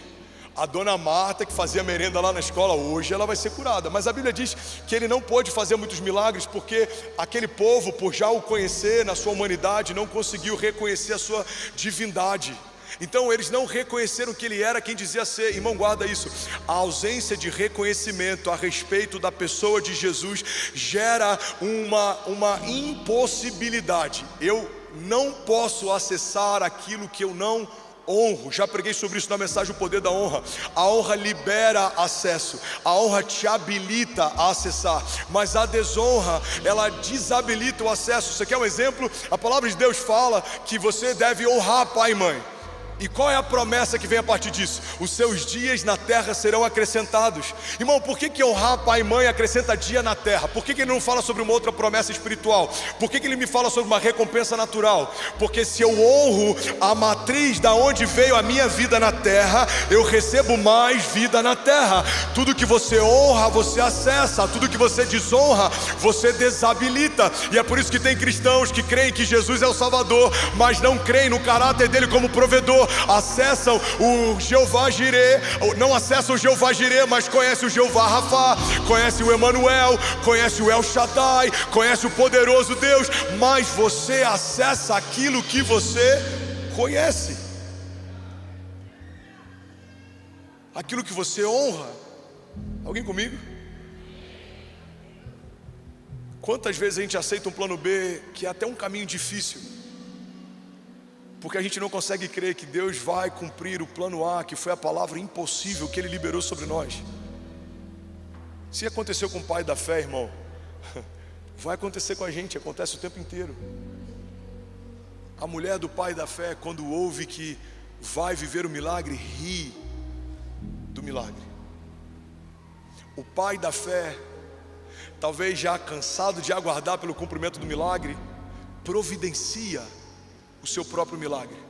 a dona Marta que fazia merenda lá na escola, hoje ela vai ser curada. Mas a Bíblia diz que ele não pôde fazer muitos milagres porque aquele povo, por já o conhecer na sua humanidade, não conseguiu reconhecer a sua divindade. Então eles não reconheceram que ele era quem dizia ser. Irmão, guarda isso. A ausência de reconhecimento a respeito da pessoa de Jesus gera uma impossibilidade. Eu não posso acessar aquilo que eu não honro. Já preguei sobre isso na mensagem O Poder da Honra. A honra libera acesso, a honra te habilita a acessar, mas a desonra, ela desabilita o acesso. Você quer um exemplo? A palavra de Deus fala que você deve honrar pai e mãe. E qual é a promessa que vem a partir disso? Os seus dias na terra serão acrescentados. Irmão, por que honrar pai e mãe acrescenta dia na terra? Por que ele não fala sobre uma outra promessa espiritual? Por que ele me fala sobre uma recompensa natural? Porque se eu honro a matriz da onde veio a minha vida na terra, eu recebo mais vida na terra. Tudo que você honra, você acessa. Tudo que você desonra, você desabilita. E é por isso que tem cristãos que creem que Jesus é o Salvador, mas não creem no caráter dele como provedor. Acessam o Jeová Jireh, não acessam o Jeová Jireh, mas conhecem o Jeová Rafa, conhecem o Emanuel, conhecem o El Shaddai, conhecem o poderoso Deus, mas você acessa aquilo que você conhece, aquilo que você honra. Alguém comigo? Quantas vezes a gente aceita um plano B, que é até um caminho difícil, porque a gente não consegue crer que Deus vai cumprir o plano A, que foi a palavra impossível que Ele liberou sobre nós. Se aconteceu com o pai da fé, irmão, vai acontecer com a gente, acontece o tempo inteiro. A mulher do pai da fé, quando ouve que vai viver o milagre, ri do milagre. O pai da fé, talvez já cansado de aguardar pelo cumprimento do milagre, providencia o seu próprio milagre.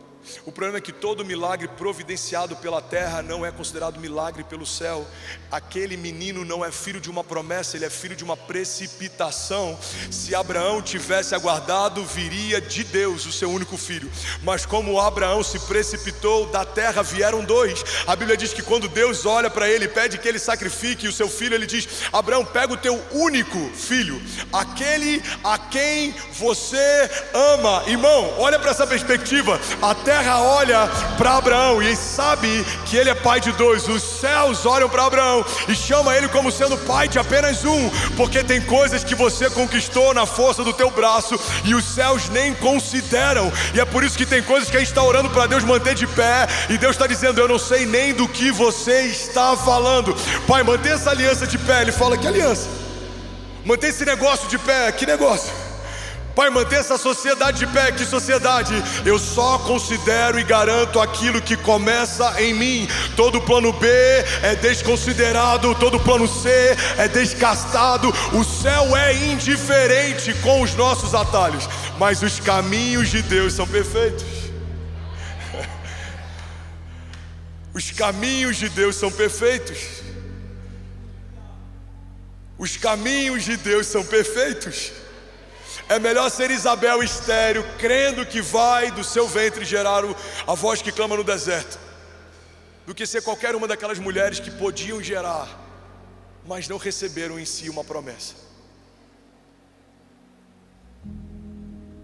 O problema é que todo milagre providenciado pela terra não é considerado milagre pelo céu. Aquele menino não é filho de uma promessa, ele é filho de uma precipitação. Se Abraão tivesse aguardado, viria de Deus o seu único filho. Mas como Abraão se precipitou, da terra vieram dois. A Bíblia diz que quando Deus olha para ele e pede que ele sacrifique o seu filho, ele diz: Abraão, pega o teu único filho, aquele a quem você ama. Irmão, olha para essa perspectiva. A terra olha para Abraão e sabe que ele é pai de dois. Os céus olham para Abraão e chamam ele como sendo pai de apenas um, porque tem coisas que você conquistou na força do teu braço e os céus nem consideram. E é por isso que tem coisas que a gente está orando para Deus manter de pé, e Deus está dizendo: eu não sei nem do que você está falando. Pai, mantém essa aliança de pé. Ele fala: que aliança? Mantém esse negócio de pé. Que negócio? Pai, manter essa sociedade de pé. Que sociedade? Eu só considero e garanto aquilo que começa em mim. Todo plano B é desconsiderado, todo plano C é descastado. O céu é indiferente com os nossos atalhos, mas os caminhos de Deus são perfeitos. Os caminhos de Deus são perfeitos. Os caminhos de Deus são perfeitos. É melhor ser Isabel estéril, crendo que vai do seu ventre gerar a voz que clama no deserto, do que ser qualquer uma daquelas mulheres que podiam gerar, mas não receberam em si uma promessa.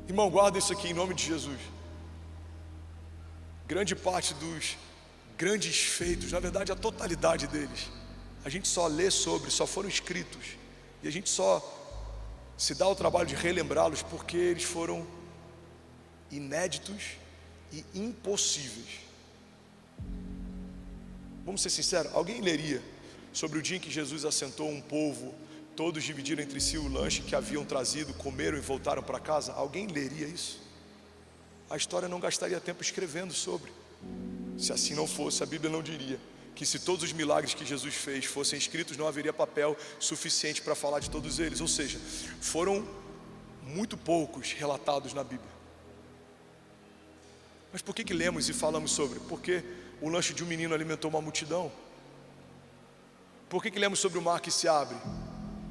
Irmão, guarda isso aqui em nome de Jesus. Grande parte dos grandes feitos, na verdade a totalidade deles, a gente só lê sobre, só foram escritos, e a gente só se dá o trabalho de relembrá-los porque eles foram inéditos e impossíveis. Vamos ser sinceros, alguém leria sobre o dia em que Jesus assentou um povo, todos dividiram entre si o lanche que haviam trazido, comeram e voltaram para casa? Alguém leria isso? A história não gastaria tempo escrevendo sobre. Se assim não fosse, a Bíblia não diria que se todos os milagres que Jesus fez fossem escritos, não haveria papel suficiente para falar de todos eles. Ou seja, foram muito poucos relatados na Bíblia. Mas por que lemos e falamos sobre? Porque o lanche de um menino alimentou uma multidão. Por que lemos sobre o mar que se abre?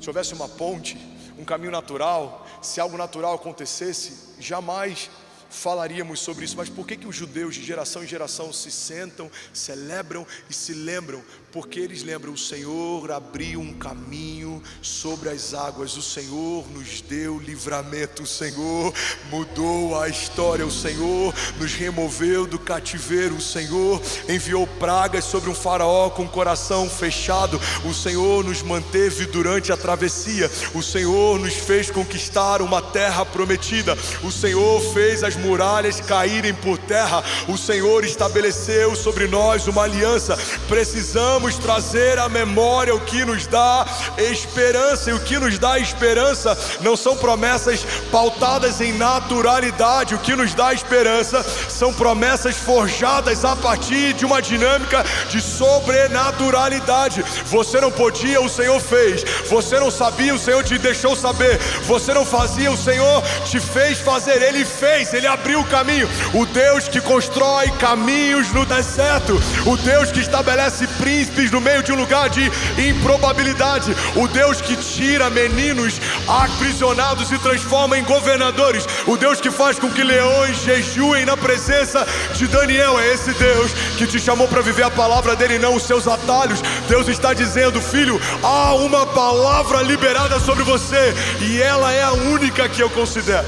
Se houvesse uma ponte, um caminho natural, se algo natural acontecesse, jamais falaríamos sobre isso. Mas por que os judeus de geração em geração se sentam, celebram e se lembram? Porque eles lembram: o Senhor abriu um caminho sobre as águas, o Senhor nos deu livramento, o Senhor mudou a história, o Senhor nos removeu do cativeiro, o Senhor enviou pragas sobre um faraó com o coração fechado, o Senhor nos manteve durante a travessia, o Senhor nos fez conquistar uma terra prometida, o Senhor fez as muralhas caírem por terra, o Senhor estabeleceu sobre nós uma aliança. Precisamos trazer à memória o que nos dá esperança, e o que nos dá esperança não são promessas pautadas em naturalidade. O que nos dá esperança são promessas forjadas a partir de uma dinâmica de sobrenaturalidade. Você não podia, o Senhor fez. Você não sabia, o Senhor te deixou saber. Você não fazia, o Senhor te fez fazer. Ele fez, Ele abriu o caminho. O Deus que constrói caminhos no deserto, o Deus que estabelece príncipes no meio de um lugar de improbabilidade, o Deus que tira meninos aprisionados e transforma em governadores, o Deus que faz com que leões jejuem na presença de Daniel. É esse Deus que te chamou para viver a palavra dele e não os seus atalhos. Deus está dizendo: filho, há uma palavra liberada sobre você, e ela é a única que eu considero,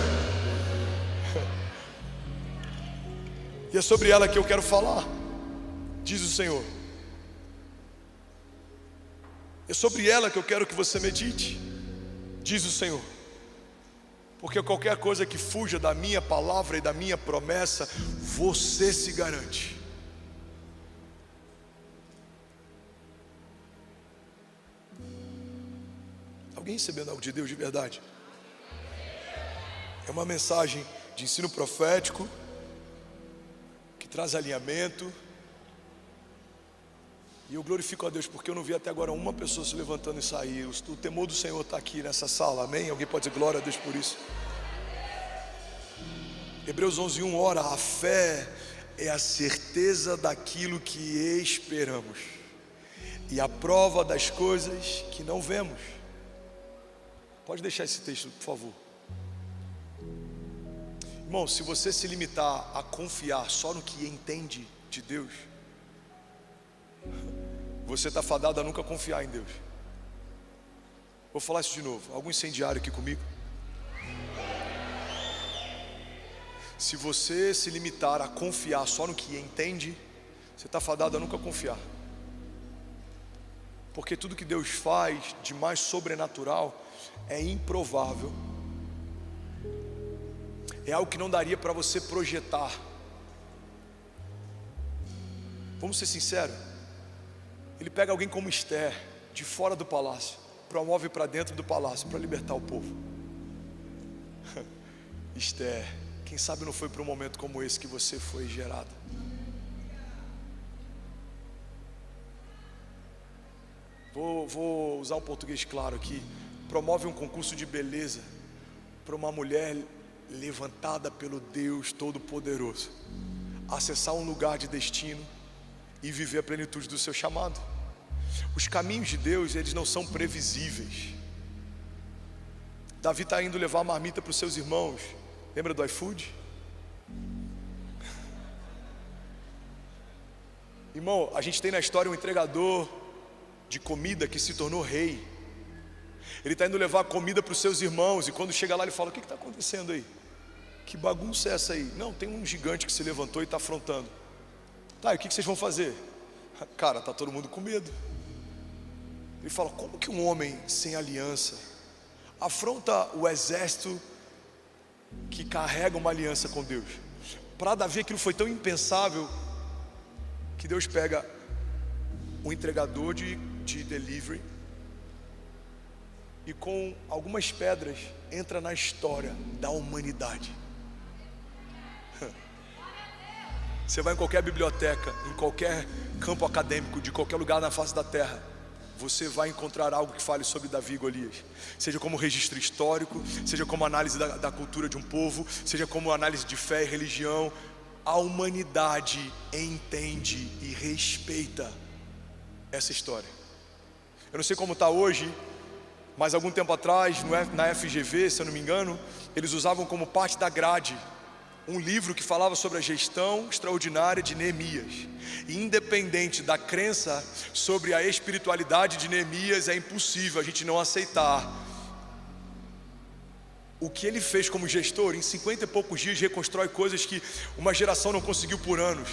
e é sobre ela que eu quero falar, diz o Senhor. É sobre ela que eu quero que você medite, diz o Senhor. Porque qualquer coisa que fuja da minha palavra e da minha promessa, você se garante. Alguém recebendo algo de Deus de verdade? É uma mensagem de ensino profético, que traz alinhamento. E eu glorifico a Deus porque eu não vi até agora uma pessoa se levantando e sair. O temor do Senhor está aqui nessa sala, amém? Alguém pode dizer glória a Deus por isso? Hebreus 11:1, ora, a fé é a certeza daquilo que esperamos e a prova das coisas que não vemos. Pode deixar esse texto, por favor. Irmão, se você se limitar a confiar só no que entende de Deus, você está fadado a nunca confiar em Deus. Vou falar isso de novo. Algum incendiário aqui comigo? Se você se limitar a confiar só no que entende, você está fadado a nunca confiar. Porque tudo que Deus faz de mais sobrenatural é improvável. É algo que não daria para você projetar. Vamos ser sinceros. Ele pega alguém como Esther, de fora do palácio, promove para dentro do palácio, para libertar o povo. Esther, quem sabe não foi para um momento como esse que você foi gerada. Vou usar um português claro aqui. Promove um concurso de beleza para uma mulher levantada pelo Deus Todo-Poderoso, acessar um lugar de destino e viver a plenitude do seu chamado. Os caminhos de Deus, eles não são previsíveis. Davi está indo levar a marmita para os seus irmãos. Lembra do iFood? Irmão, a gente tem na história um entregador de comida que se tornou rei. Ele está indo levar comida para os seus irmãos, e quando chega lá ele fala: o que está acontecendo aí? Que bagunça é essa aí? Não, tem um gigante que se levantou e está afrontando. Tá, e o que vocês vão fazer? Cara, está todo mundo com medo. Ele fala: como que um homem sem aliança afronta o exército que carrega uma aliança com Deus. Para Davi aquilo foi tão impensável que Deus pega o entregador de delivery e com algumas pedras entra na história da humanidade. Você vai em qualquer biblioteca, em qualquer campo acadêmico, de qualquer lugar na face da terra, você vai encontrar algo que fale sobre Davi e Golias. Seja como registro histórico, seja como análise da cultura de um povo, seja como análise de fé e religião. A humanidade entende e respeita essa história. Eu não sei como está hoje, mas algum tempo atrás, na FGV, se eu não me engano, eles usavam como parte da grade um livro que falava sobre a gestão extraordinária de Neemias. E independente da crença sobre a espiritualidade de Neemias, é impossível a gente não aceitar o que ele fez como gestor. Em 50 e poucos dias reconstrói coisas que uma geração não conseguiu por anos.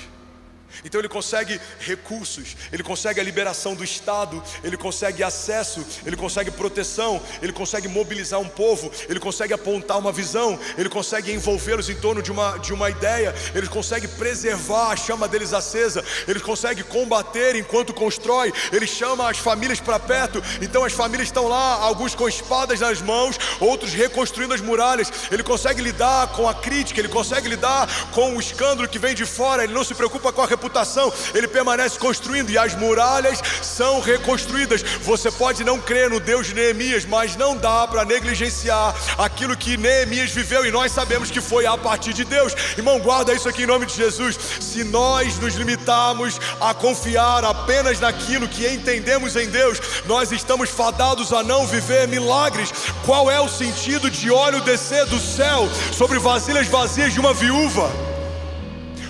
Então ele consegue recursos, ele consegue a liberação do Estado, ele consegue acesso, ele consegue proteção, ele consegue mobilizar um povo, ele consegue apontar uma visão, ele consegue envolvê-los em torno de uma ideia, ele consegue preservar a chama deles acesa, ele consegue combater enquanto constrói, ele chama as famílias para perto. Então as famílias estão lá, alguns com espadas nas mãos, outros reconstruindo as muralhas. Ele consegue lidar com a crítica, ele consegue lidar com o escândalo que vem de fora, ele não se preocupa com a reputação, ele permanece construindo e as muralhas são reconstruídas. Você pode não crer no Deus de Neemias, mas não dá para negligenciar aquilo que Neemias viveu e nós sabemos que foi a partir de Deus. Irmão, guarda isso aqui em nome de Jesus. Se nós nos limitarmos a confiar apenas naquilo que entendemos em Deus, nós estamos fadados a não viver milagres. Qual é o sentido de óleo descer do céu sobre vasilhas vazias de uma viúva?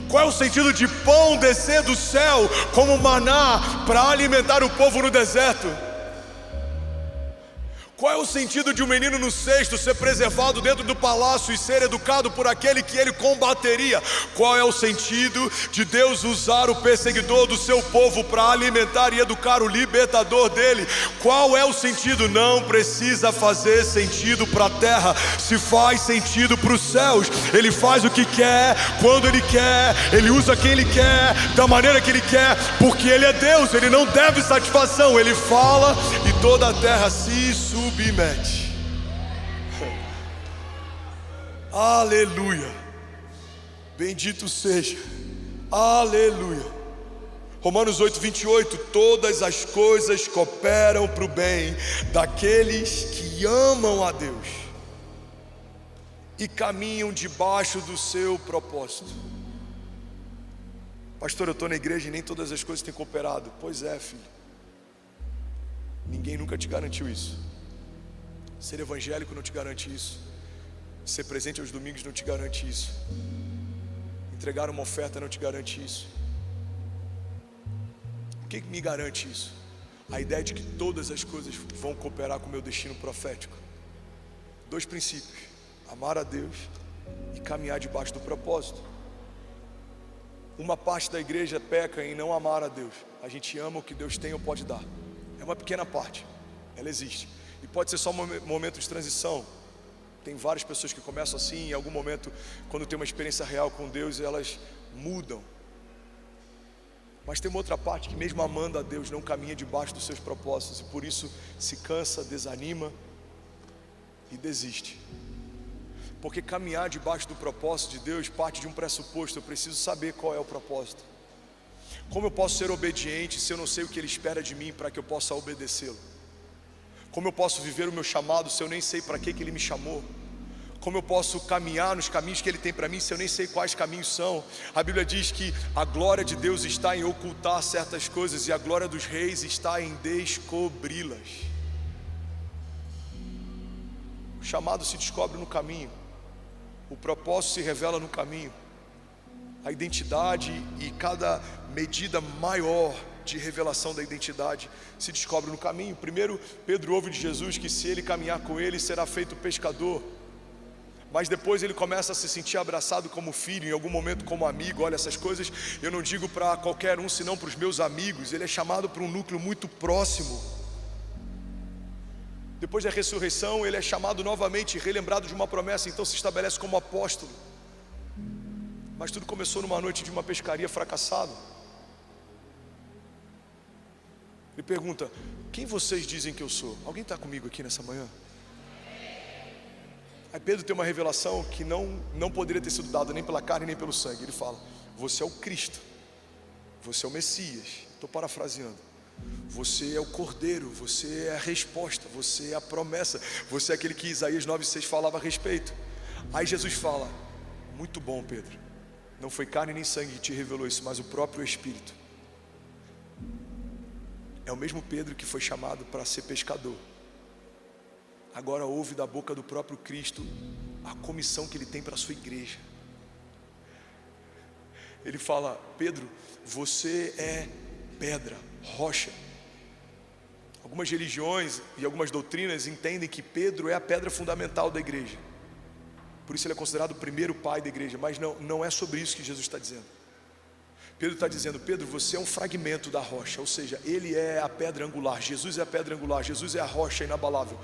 Qual é o sentido de pão descer do céu como maná para alimentar o povo no deserto? Qual é o sentido de um menino no cesto ser preservado dentro do palácio e ser educado por aquele que ele combateria? Qual é o sentido de Deus usar o perseguidor do seu povo para alimentar e educar o libertador dele? Qual é o sentido? Não precisa fazer sentido para a terra, se faz sentido para os céus. Ele faz o que quer, quando ele quer, ele usa quem ele quer, da maneira que ele quer, porque ele é Deus, ele não deve satisfação. Ele fala e toda a terra se submete. Aleluia, bendito seja, aleluia. Romanos 8:28, todas as coisas cooperam para o bem daqueles que amam a Deus e caminham debaixo do seu propósito. Pastor, eu estou na igreja e nem todas as coisas têm cooperado. Pois é, filho, ninguém nunca te garantiu isso. Ser evangélico não te garante isso. Ser presente aos domingos não te garante isso. Entregar uma oferta não te garante isso. O que me garante isso? A ideia de que todas as coisas vão cooperar com o meu destino profético. 2 princípios: amar a Deus e caminhar debaixo do propósito. Uma parte da igreja peca em não amar a Deus. A gente ama o que Deus tem ou pode dar. É uma pequena parte, ela existe. E pode ser só um momento de transição. Tem várias pessoas que começam assim, em algum momento, quando tem uma experiência real com Deus, elas mudam. Mas tem uma outra parte que mesmo amando a Deus, não caminha debaixo dos seus propósitos, e por isso se cansa, desanima e desiste. Porque caminhar debaixo do propósito de Deus parte de um pressuposto: eu preciso saber qual é o propósito. Como eu posso ser obediente se eu não sei o que Ele espera de mim para que eu possa obedecê-lo? Como eu posso viver o meu chamado se eu nem sei para que Ele me chamou? Como eu posso caminhar nos caminhos que Ele tem para mim se eu nem sei quais caminhos são? A Bíblia diz que a glória de Deus está em ocultar certas coisas e a glória dos reis está em descobri-las. O chamado se descobre no caminho, o propósito se revela no caminho, a identidade e cada medida maior de revelação da identidade se descobre no caminho. Primeiro, Pedro ouve de Jesus que se ele caminhar com ele, será feito pescador. Mas depois ele começa a se sentir abraçado como filho, em algum momento como amigo. Olha, essas coisas eu não digo para qualquer um, senão para os meus amigos. Ele é chamado para um núcleo muito próximo. Depois da ressurreição, ele é chamado novamente, relembrado de uma promessa, então se estabelece como apóstolo. Mas tudo começou numa noite de uma pescaria fracassada. Ele pergunta: quem vocês dizem que eu sou? Alguém está comigo aqui nessa manhã? Aí Pedro tem uma revelação que não poderia ter sido dada nem pela carne nem pelo sangue. Ele fala: você é o Cristo, você é o Messias. Estou parafraseando. Você é o Cordeiro, você é a resposta, você é a promessa, você é aquele que Isaías 9,6 falava a respeito. Aí Jesus fala: muito bom, Pedro, não foi carne nem sangue que te revelou isso, mas o próprio Espírito. É o mesmo Pedro que foi chamado para ser pescador. Agora ouve da boca do próprio Cristo a comissão que ele tem para a sua igreja. Ele fala: Pedro, você é pedra, rocha. Algumas religiões e algumas doutrinas entendem que Pedro é a pedra fundamental da igreja. Por isso ele é considerado o primeiro pai da igreja. Mas não é sobre isso que Jesus está dizendo. Pedro está dizendo: Pedro, você é um fragmento da rocha. Ou seja, ele é a pedra angular. Jesus é a pedra angular. Jesus é a rocha inabalável.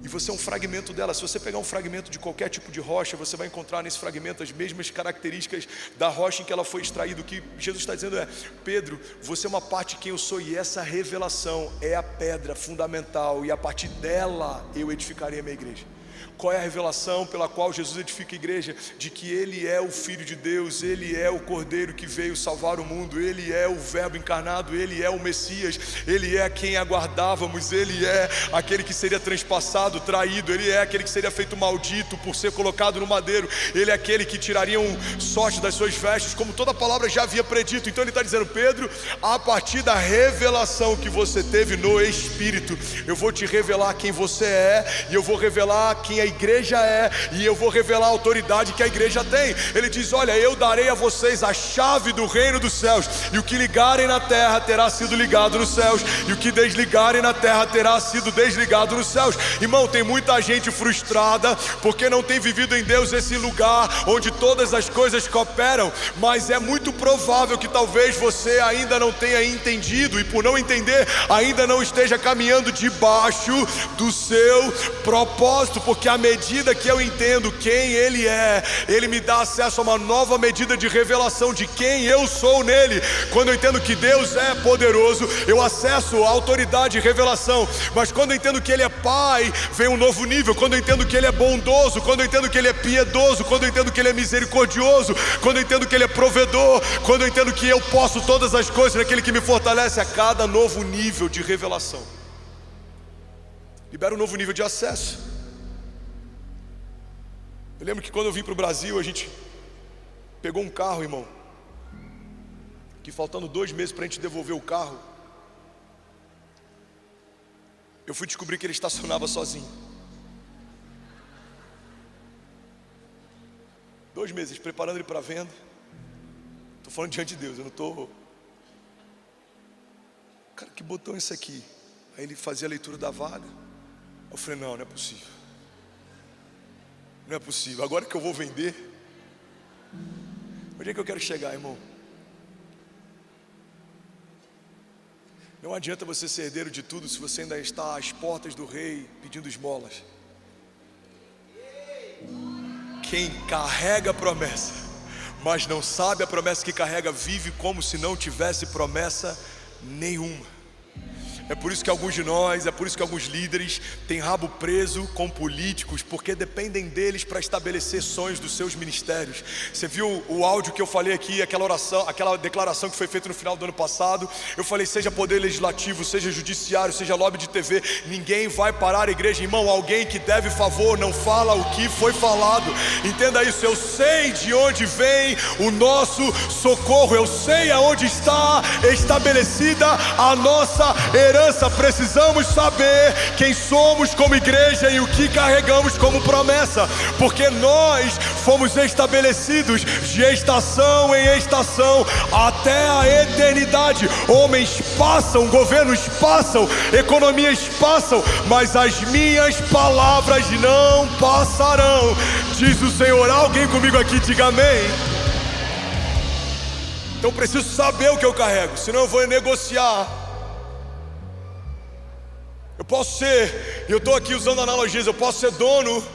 E você é um fragmento dela. Se você pegar um fragmento de qualquer tipo de rocha, você vai encontrar nesse fragmento as mesmas características da rocha em que ela foi extraída. O que Jesus está dizendo é: Pedro, você é uma parte de quem eu sou, e essa revelação é a pedra fundamental, e a partir dela eu edificarei a minha igreja. Qual é a revelação pela qual Jesus edifica a igreja? De que Ele é o Filho de Deus, Ele é o Cordeiro que veio salvar o mundo, Ele é o Verbo encarnado, Ele é o Messias, Ele é quem aguardávamos, Ele é aquele que seria transpassado, traído, Ele é aquele que seria feito maldito por ser colocado no madeiro, Ele é aquele que tiraria sorte das suas vestes, como toda a palavra já havia predito. Então Ele está dizendo: Pedro, a partir da revelação que você teve no Espírito, eu vou te revelar quem você é, e eu vou revelar quem a igreja é, e eu vou revelar a autoridade que a igreja tem. Ele diz: olha, eu darei a vocês a chave do reino dos céus, e o que ligarem na terra terá sido ligado nos céus, e o que desligarem na terra terá sido desligado nos céus. Irmão, tem muita gente frustrada porque não tem vivido em Deus esse lugar onde todas as coisas cooperam, mas é muito provável que talvez você ainda não tenha entendido, e por não entender, ainda não esteja caminhando debaixo do seu propósito, porque à medida que eu entendo quem Ele é, Ele me dá acesso a uma nova medida de revelação de quem eu sou nele. Quando eu entendo que Deus é poderoso, eu acesso a autoridade e revelação. Mas quando eu entendo que Ele é Pai, vem um novo nível. Quando eu entendo que Ele é bondoso, quando eu entendo que Ele é piedoso, quando eu entendo que Ele é misericordioso, quando eu entendo que Ele é provedor, quando eu entendo que eu posso todas as coisas naquele que me fortalece, a cada novo nível de revelação libera um novo nível de acesso. Eu lembro que quando eu vim para o Brasil, a gente pegou um carro, irmão, que faltando 2 meses para a gente devolver o carro, eu fui descobrir que ele estacionava sozinho. 2 meses preparando ele para venda. Estou falando diante de Deus, eu não estou... Cara, que botão é esse aqui? Aí ele fazia a leitura da vaga. Eu falei: não é possível. Não é possível, agora que eu vou vender. Onde é que eu quero chegar, irmão? Não adianta você ser herdeiro de tudo se você ainda está às portas do rei pedindo esmolas. Quem carrega a promessa, mas não sabe a promessa que carrega, vive como se não tivesse promessa nenhuma. É por isso que alguns de nós, é por isso que alguns líderes têm rabo preso com políticos, porque dependem deles para estabelecer sonhos dos seus ministérios. Você viu o áudio que eu falei aqui, aquela oração, aquela declaração que foi feita no final do ano passado? Eu falei: seja poder legislativo, seja judiciário, seja lobby de TV, ninguém vai parar a igreja. Irmão, alguém que deve favor não fala o que foi falado. Entenda isso: eu sei de onde vem o nosso socorro, eu sei aonde está estabelecida a nossa herança. Precisamos saber quem somos como igreja e o que carregamos como promessa, porque nós fomos estabelecidos de estação em estação até a eternidade. Homens passam, governos passam, economias passam, mas as minhas palavras não passarão, diz o Senhor. Alguém comigo aqui, diga amém. Então preciso saber o que eu carrego, senão eu vou negociar. Eu eu estou aqui usando analogias, eu posso ser dono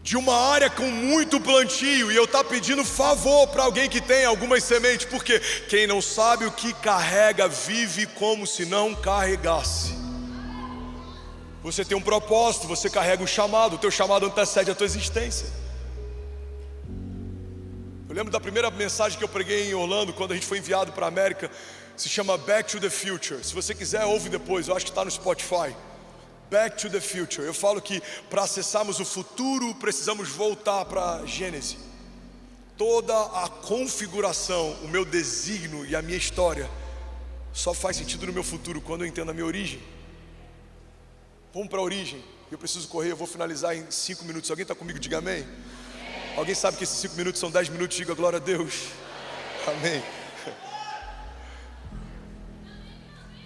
de uma área com muito plantio e eu estou pedindo favor para alguém que tem algumas sementes, porque quem não sabe o que carrega vive como se não carregasse. Você tem um propósito, você carrega um chamado, o teu chamado antecede a tua existência. Eu lembro da primeira mensagem que eu preguei em Orlando, quando a gente foi enviado para a América, se chama Back to the Future. Se você quiser, ouve depois, eu acho que está no Spotify. Back to the Future. Eu falo que para acessarmos o futuro, precisamos voltar para Gênesis. Toda a configuração, o meu desígnio e a minha história só faz sentido no meu futuro quando eu entendo a minha origem. Vamos para a origem. Eu preciso correr, eu vou finalizar em 5 minutos. Alguém está comigo? Diga amém. Alguém sabe que esses 5 minutos são 10 minutos? Diga glória a Deus. Amém.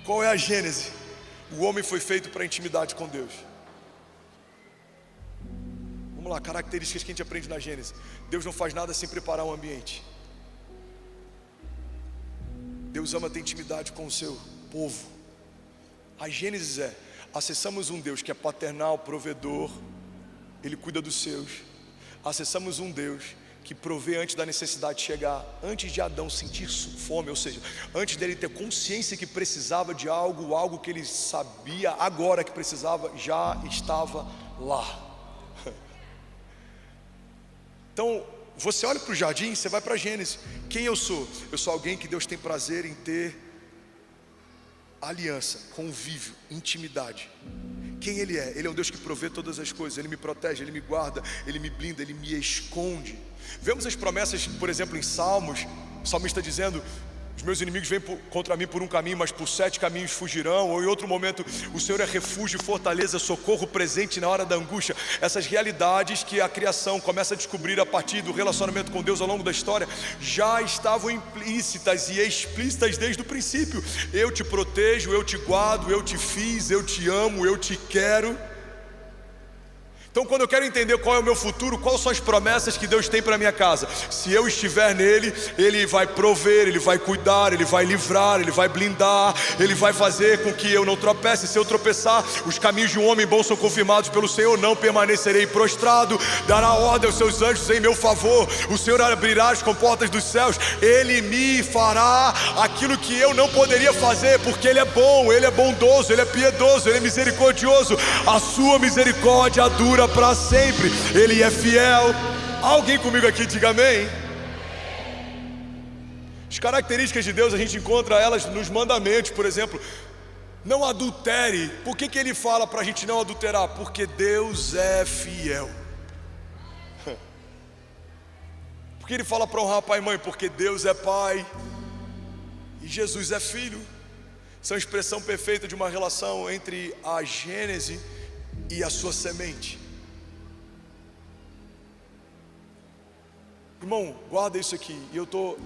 Qual é a Gênese? O homem foi feito para intimidade com Deus. Vamos lá, características que a gente aprende na Gênese. Deus não faz nada sem preparar um ambiente. Deus ama ter intimidade com o seu povo. A Gênesis é: acessamos um Deus que é paternal, provedor, Ele cuida dos seus. Acessamos um Deus que provê antes da necessidade chegar, antes de Adão sentir fome, ou seja, antes dele ter consciência que precisava de algo que ele sabia agora que precisava, já estava lá. Então, você olha para o jardim, você vai para Gênesis. Quem eu sou? Eu sou alguém que Deus tem prazer em ter aliança, convívio, intimidade. Quem Ele é? Ele é um Deus que provê todas as coisas. Ele me protege, Ele me guarda, Ele me blinda, Ele me esconde. Vemos as promessas, por exemplo, em Salmos. O salmista dizendo: os meus inimigos vêm contra mim por um caminho, mas por 7 caminhos fugirão. Ou em outro momento: o Senhor é refúgio, fortaleza, socorro presente na hora da angústia. Essas realidades que a criação começa a descobrir a partir do relacionamento com Deus ao longo da história, já estavam implícitas e explícitas desde o princípio. Eu te protejo, eu te guardo, eu te fiz, eu te amo, eu te quero. Então, quando eu quero entender qual é o meu futuro, quais são as promessas que Deus tem para a minha casa, se eu estiver nele, Ele vai prover, Ele vai cuidar, Ele vai livrar, Ele vai blindar, Ele vai fazer com que eu não tropece. Se eu tropeçar, os caminhos de um homem bom são confirmados pelo Senhor, não permanecerei prostrado, dará ordem aos seus anjos em meu favor, o Senhor abrirá as comportas dos céus, Ele me fará aquilo que eu não poderia fazer, porque Ele é bom, Ele é bondoso, Ele é piedoso, Ele é misericordioso, a sua misericórdia dura para sempre, Ele é fiel. Alguém comigo aqui diga amém. As características de Deus a gente encontra elas nos mandamentos. Por exemplo, não adultere. Por que Ele fala para a gente não adulterar? Porque Deus é fiel. Por que Ele fala para honrar pai e mãe? Porque Deus é pai e Jesus é filho. São a expressão perfeita de uma relação entre a Gênese e a sua semente. Irmão, guarda isso aqui. E eu tô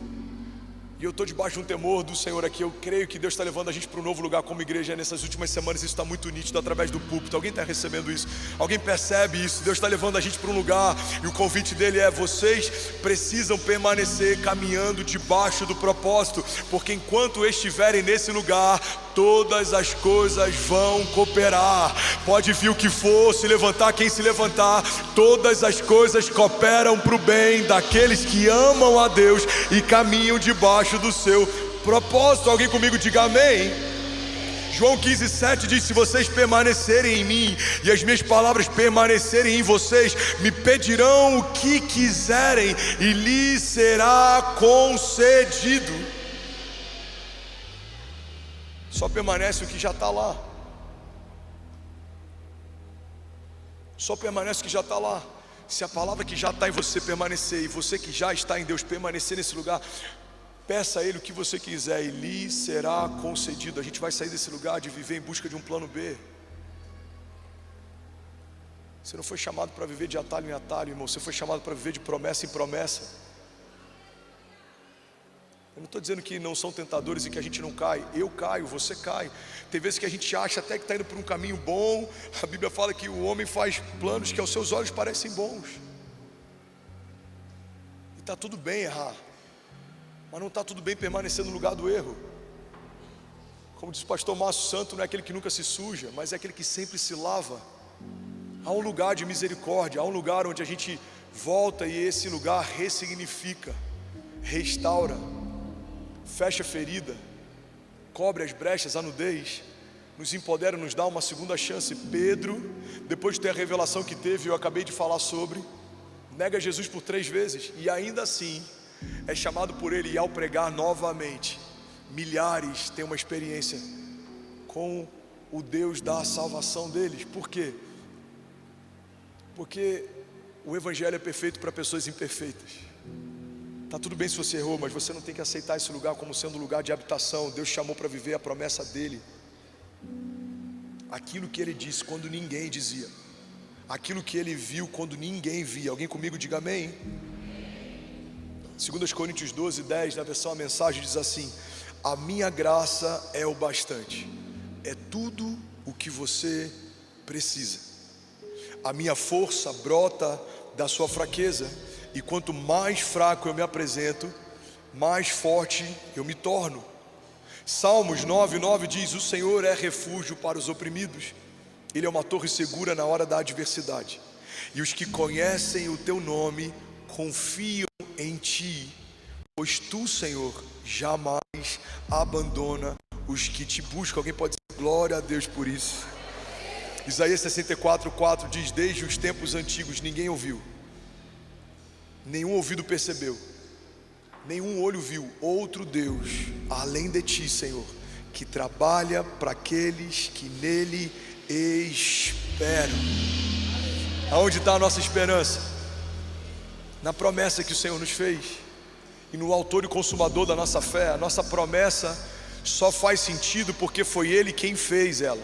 debaixo de um temor do Senhor aqui. Eu creio que Deus está levando a gente para um novo lugar como igreja nessas últimas semanas. Isso está muito nítido através do púlpito. Alguém está recebendo isso? Alguém percebe isso? Deus está levando a gente para um lugar, e o convite dele é: vocês precisam permanecer caminhando debaixo do propósito, porque enquanto estiverem nesse lugar, todas as coisas vão cooperar. Pode vir o que for, se levantar quem se levantar, todas as coisas cooperam para o bem daqueles que amam a Deus e caminham debaixo do seu propósito. Alguém comigo diga amém. João 15:7 diz: se vocês permanecerem em mim e as minhas palavras permanecerem em vocês, me pedirão o que quiserem e lhes será concedido. Só permanece o que já está lá. Só permanece o que já está lá. Se a palavra que já está em você permanecer, e você que já está em Deus permanecer nesse lugar, peça a Ele o que você quiser e lhe será concedido. A gente vai sair desse lugar de viver em busca de um plano B. Você não foi chamado para viver de atalho em atalho, irmão. Você foi chamado para viver de promessa em promessa. Eu não estou dizendo que não são tentadores e que a gente não cai. Eu caio, você cai. Tem vezes que a gente acha até que está indo por um caminho bom. A Bíblia fala que o homem faz planos que aos seus olhos parecem bons. E está tudo bem errar, mas não está tudo bem permanecer no lugar do erro. Como diz o pastor Márcio, santo não é aquele que nunca se suja, mas é aquele que sempre se lava. Há um lugar de misericórdia, há um lugar onde a gente volta e esse lugar ressignifica, restaura, fecha a ferida, cobre as brechas, a nudez, nos empodera, nos dá uma segunda chance. Pedro, depois de ter a revelação que teve, eu acabei de falar sobre, nega Jesus por 3 vezes e ainda assim é chamado por ele, e ao pregar novamente, milhares têm uma experiência com o Deus da salvação deles. Por quê? Porque o Evangelho é perfeito para pessoas imperfeitas. Tá tudo bem se você errou, mas você não tem que aceitar esse lugar como sendo um lugar de habitação. Deus chamou para viver a promessa dele, aquilo que ele disse quando ninguém dizia, aquilo que ele viu quando ninguém via. Alguém comigo diga amém? 2 Coríntios 12:10, na versão A Mensagem, diz assim: a minha graça é o bastante, é tudo o que você precisa. A minha força brota da sua fraqueza, e quanto mais fraco eu me apresento, mais forte eu me torno. Salmos 9:9 diz: o Senhor é refúgio para os oprimidos, Ele é uma torre segura na hora da adversidade, e os que conhecem o teu nome confiam em ti, pois tu, Senhor, jamais abandona os que te buscam. Alguém pode dizer glória a Deus por isso? Isaías 64:4 diz: desde os tempos antigos ninguém ouviu, nenhum ouvido percebeu, nenhum olho viu outro Deus além de ti, Senhor, que trabalha para aqueles que nele esperam. Aonde está a nossa esperança? Na promessa que o Senhor nos fez e no autor e consumador da nossa fé. A nossa promessa só faz sentido porque foi Ele quem fez ela.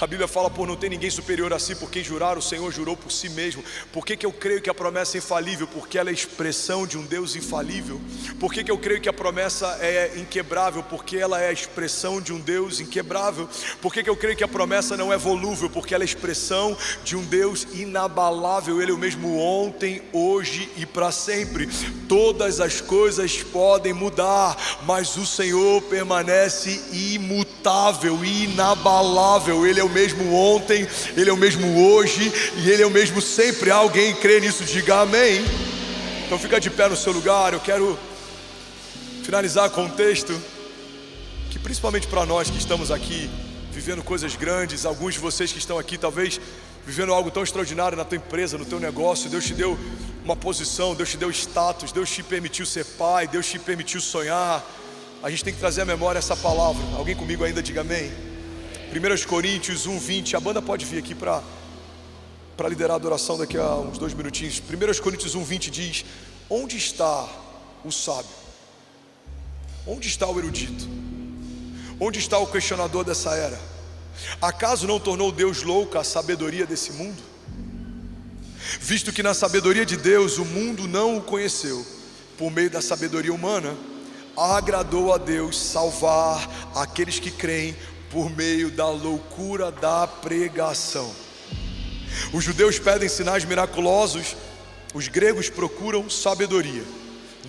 A Bíblia fala: por não ter ninguém superior a si, por quem jurar, o Senhor jurou por si mesmo. Por que eu creio que a promessa é infalível? Porque ela é expressão de um Deus infalível. Por que eu creio que a promessa é inquebrável? Porque ela é a expressão de um Deus inquebrável. Por que eu creio que a promessa não é volúvel? Porque ela é a expressão de um Deus inabalável. Ele é o mesmo ontem, hoje e para sempre. Todas as coisas podem mudar, mas o Senhor permanece imutável, inabalável. Ele é o mesmo ontem, Ele é o mesmo hoje e Ele é o mesmo sempre. Alguém crê nisso? Diga amém. Então fica de pé no seu lugar. Eu quero finalizar com um texto que, principalmente para nós que estamos aqui vivendo coisas grandes, alguns de vocês que estão aqui talvez vivendo algo tão extraordinário na tua empresa, no teu negócio, Deus te deu uma posição, Deus te deu status, Deus te permitiu ser pai, Deus te permitiu sonhar. A gente tem que trazer à memória essa palavra. Alguém comigo ainda? Diga amém. 1 Coríntios 1:20, a banda pode vir aqui para liderar a adoração daqui a uns 2 minutinhos. 1 Coríntios 1:20 diz: onde está o sábio? Onde está o erudito? Onde está o questionador dessa era? Acaso não tornou Deus louca a sabedoria desse mundo? Visto que na sabedoria de Deus o mundo não o conheceu, por meio da sabedoria humana, agradou a Deus salvar aqueles que creem por meio da loucura da pregação. Os judeus pedem sinais miraculosos, os gregos procuram sabedoria.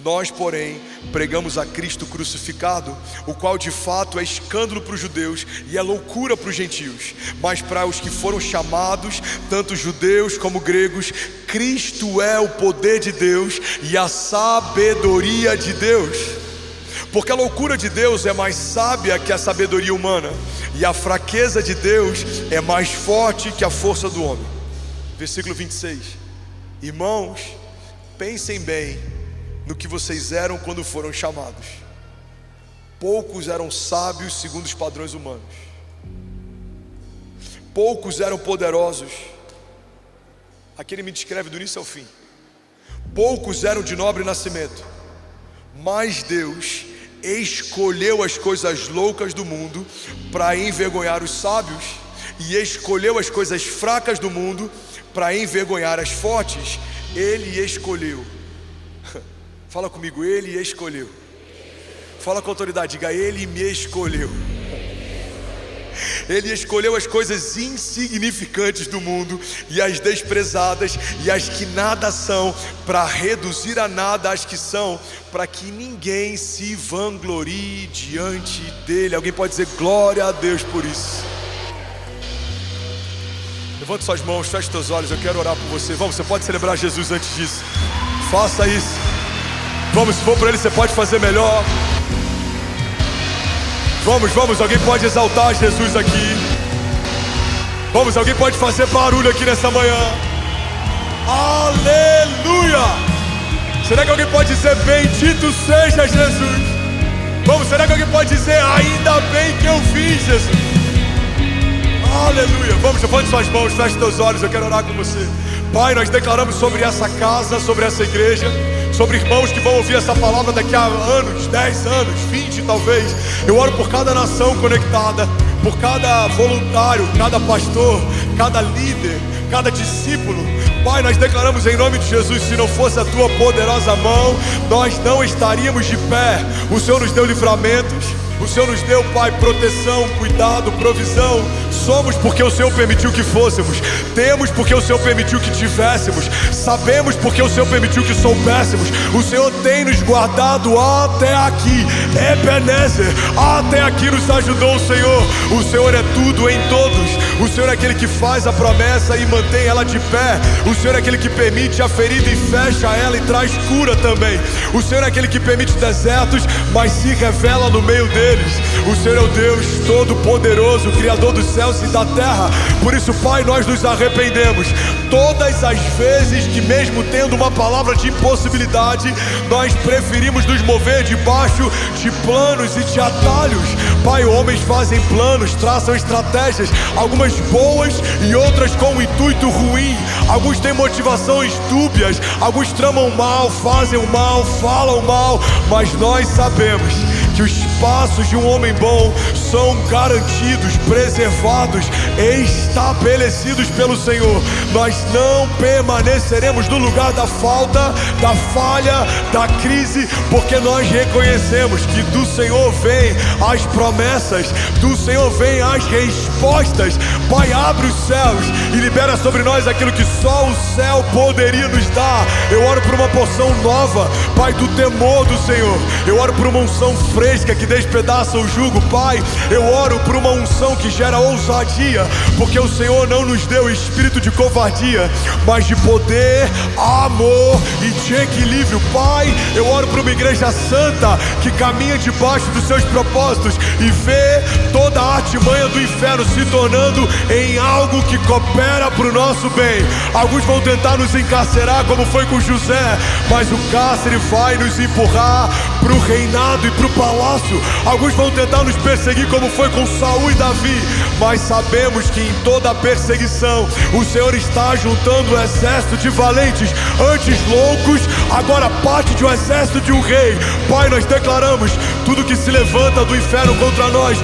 Nós, porém, pregamos a Cristo crucificado, o qual de fato é escândalo para os judeus e é loucura para os gentios, mas para os que foram chamados, tanto judeus como gregos, Cristo é o poder de Deus e a sabedoria de Deus. Porque a loucura de Deus é mais sábia que a sabedoria humana, e a fraqueza de Deus é mais forte que a força do homem. Versículo 26. Irmãos, pensem bem no que vocês eram quando foram chamados. Poucos eram sábios segundo os padrões humanos, poucos eram poderosos. Aqui ele me descreve do início ao fim. Poucos eram de nobre nascimento, mas Deus escolheu as coisas loucas do mundo para envergonhar os sábios, e escolheu as coisas fracas do mundo para envergonhar as fortes. Ele escolheu. Fala comigo, Ele escolheu. Fala com autoridade, diga: Ele me escolheu. Ele escolheu as coisas insignificantes do mundo e as desprezadas e as que nada são, para reduzir a nada as que são, para que ninguém se vanglorie diante dele. Alguém pode dizer glória a Deus por isso? Levante suas mãos, feche seus olhos, eu quero orar por você. Vamos, você pode celebrar Jesus antes disso. Faça isso. Vamos, se for para Ele, você pode fazer melhor. Vamos, alguém pode exaltar Jesus aqui. Vamos, alguém pode fazer barulho aqui nessa manhã. Aleluia! Será que alguém pode dizer bendito seja Jesus? Vamos, será que alguém pode dizer ainda bem que eu vim, Jesus? Aleluia. Vamos, levante suas mãos, feche seus olhos, eu quero orar com você. Pai, nós declaramos sobre essa casa, sobre essa igreja, sobre irmãos que vão ouvir essa palavra daqui a anos, 10 anos, 20 talvez. Eu oro por cada nação conectada, por cada voluntário, cada pastor, cada líder, cada discípulo. Pai, nós declaramos em nome de Jesus, se não fosse a tua poderosa mão, nós não estaríamos de pé. O Senhor nos deu livramentos, o Senhor nos deu, Pai, proteção, cuidado, provisão. Somos porque o Senhor permitiu que fôssemos. Temos porque o Senhor permitiu que tivéssemos. Sabemos porque o Senhor permitiu que soubéssemos. O Senhor tem nos guardado até aqui. Ebenezer, até aqui nos ajudou o Senhor. O Senhor é tudo em todos. O Senhor é aquele que faz a promessa e mantém ela de pé. O Senhor é aquele que permite a ferida e fecha ela e traz cura também. O Senhor é aquele que permite desertos, mas se revela no meio deles. O Senhor é o Deus Todo-Poderoso, Criador dos céus e da terra. Por isso, Pai, nós nos arrependemos todas as vezes que, mesmo tendo uma palavra de impossibilidade, nós preferimos nos mover debaixo de planos e de atalhos. Pai, homens fazem planos, traçam estratégias, algumas boas e outras com um intuito ruim. Alguns têm motivações dúbias, alguns tramam mal, fazem o mal, falam mal, mas nós sabemos que os passos de um homem bom são garantidos, preservados, estabelecidos pelo Senhor. Nós não permaneceremos no lugar da falta, da falha, da crise, porque nós reconhecemos que do Senhor vem as promessas, do Senhor vem as respostas. Pai, abre os céus e libera sobre nós aquilo que só o céu poderia nos dar. Eu oro por uma porção nova, Pai, do temor do Senhor. Eu oro por uma unção fresca que despedaça o jugo, Pai. Eu oro por uma unção que gera ousadia, porque o Senhor não nos deu espírito de covardia, mas de poder, amor e de equilíbrio. Pai, eu oro por uma igreja santa que caminha debaixo dos seus propósitos e vê toda a artimanha do inferno se tornando em algo que coopera para o nosso bem. Alguns vão tentar nos encarcerar, como foi com José, mas o cárcere vai nos empurrar para o reinado e para o palácio. Alguns vão tentar nos perseguir, como foi com Saul e Davi, mas sabemos que em toda a perseguição o Senhor está juntando um exército de valentes, antes loucos, agora parte de um exército de um rei. Pai, nós declaramos: tudo que se levanta do inferno contra nós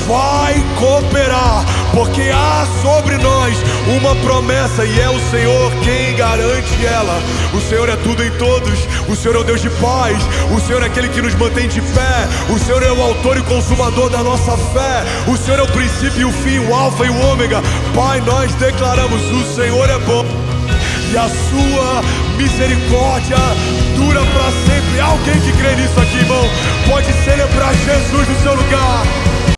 vai cooperar, porque há sobre nós uma promessa e é o Senhor quem garante ela. O Senhor é tudo em todos, o Senhor é o Deus de paz, o Senhor é aquele que nos mantém de pé, o Senhor é o autor e consumador da nossa fé, o Senhor é o princípio e o fim, o alfa e o ômega. Pai, nós declaramos: o Senhor é bom e a sua misericórdia dura para sempre. Alguém que crê nisso aqui, irmão, pode celebrar Jesus no seu lugar.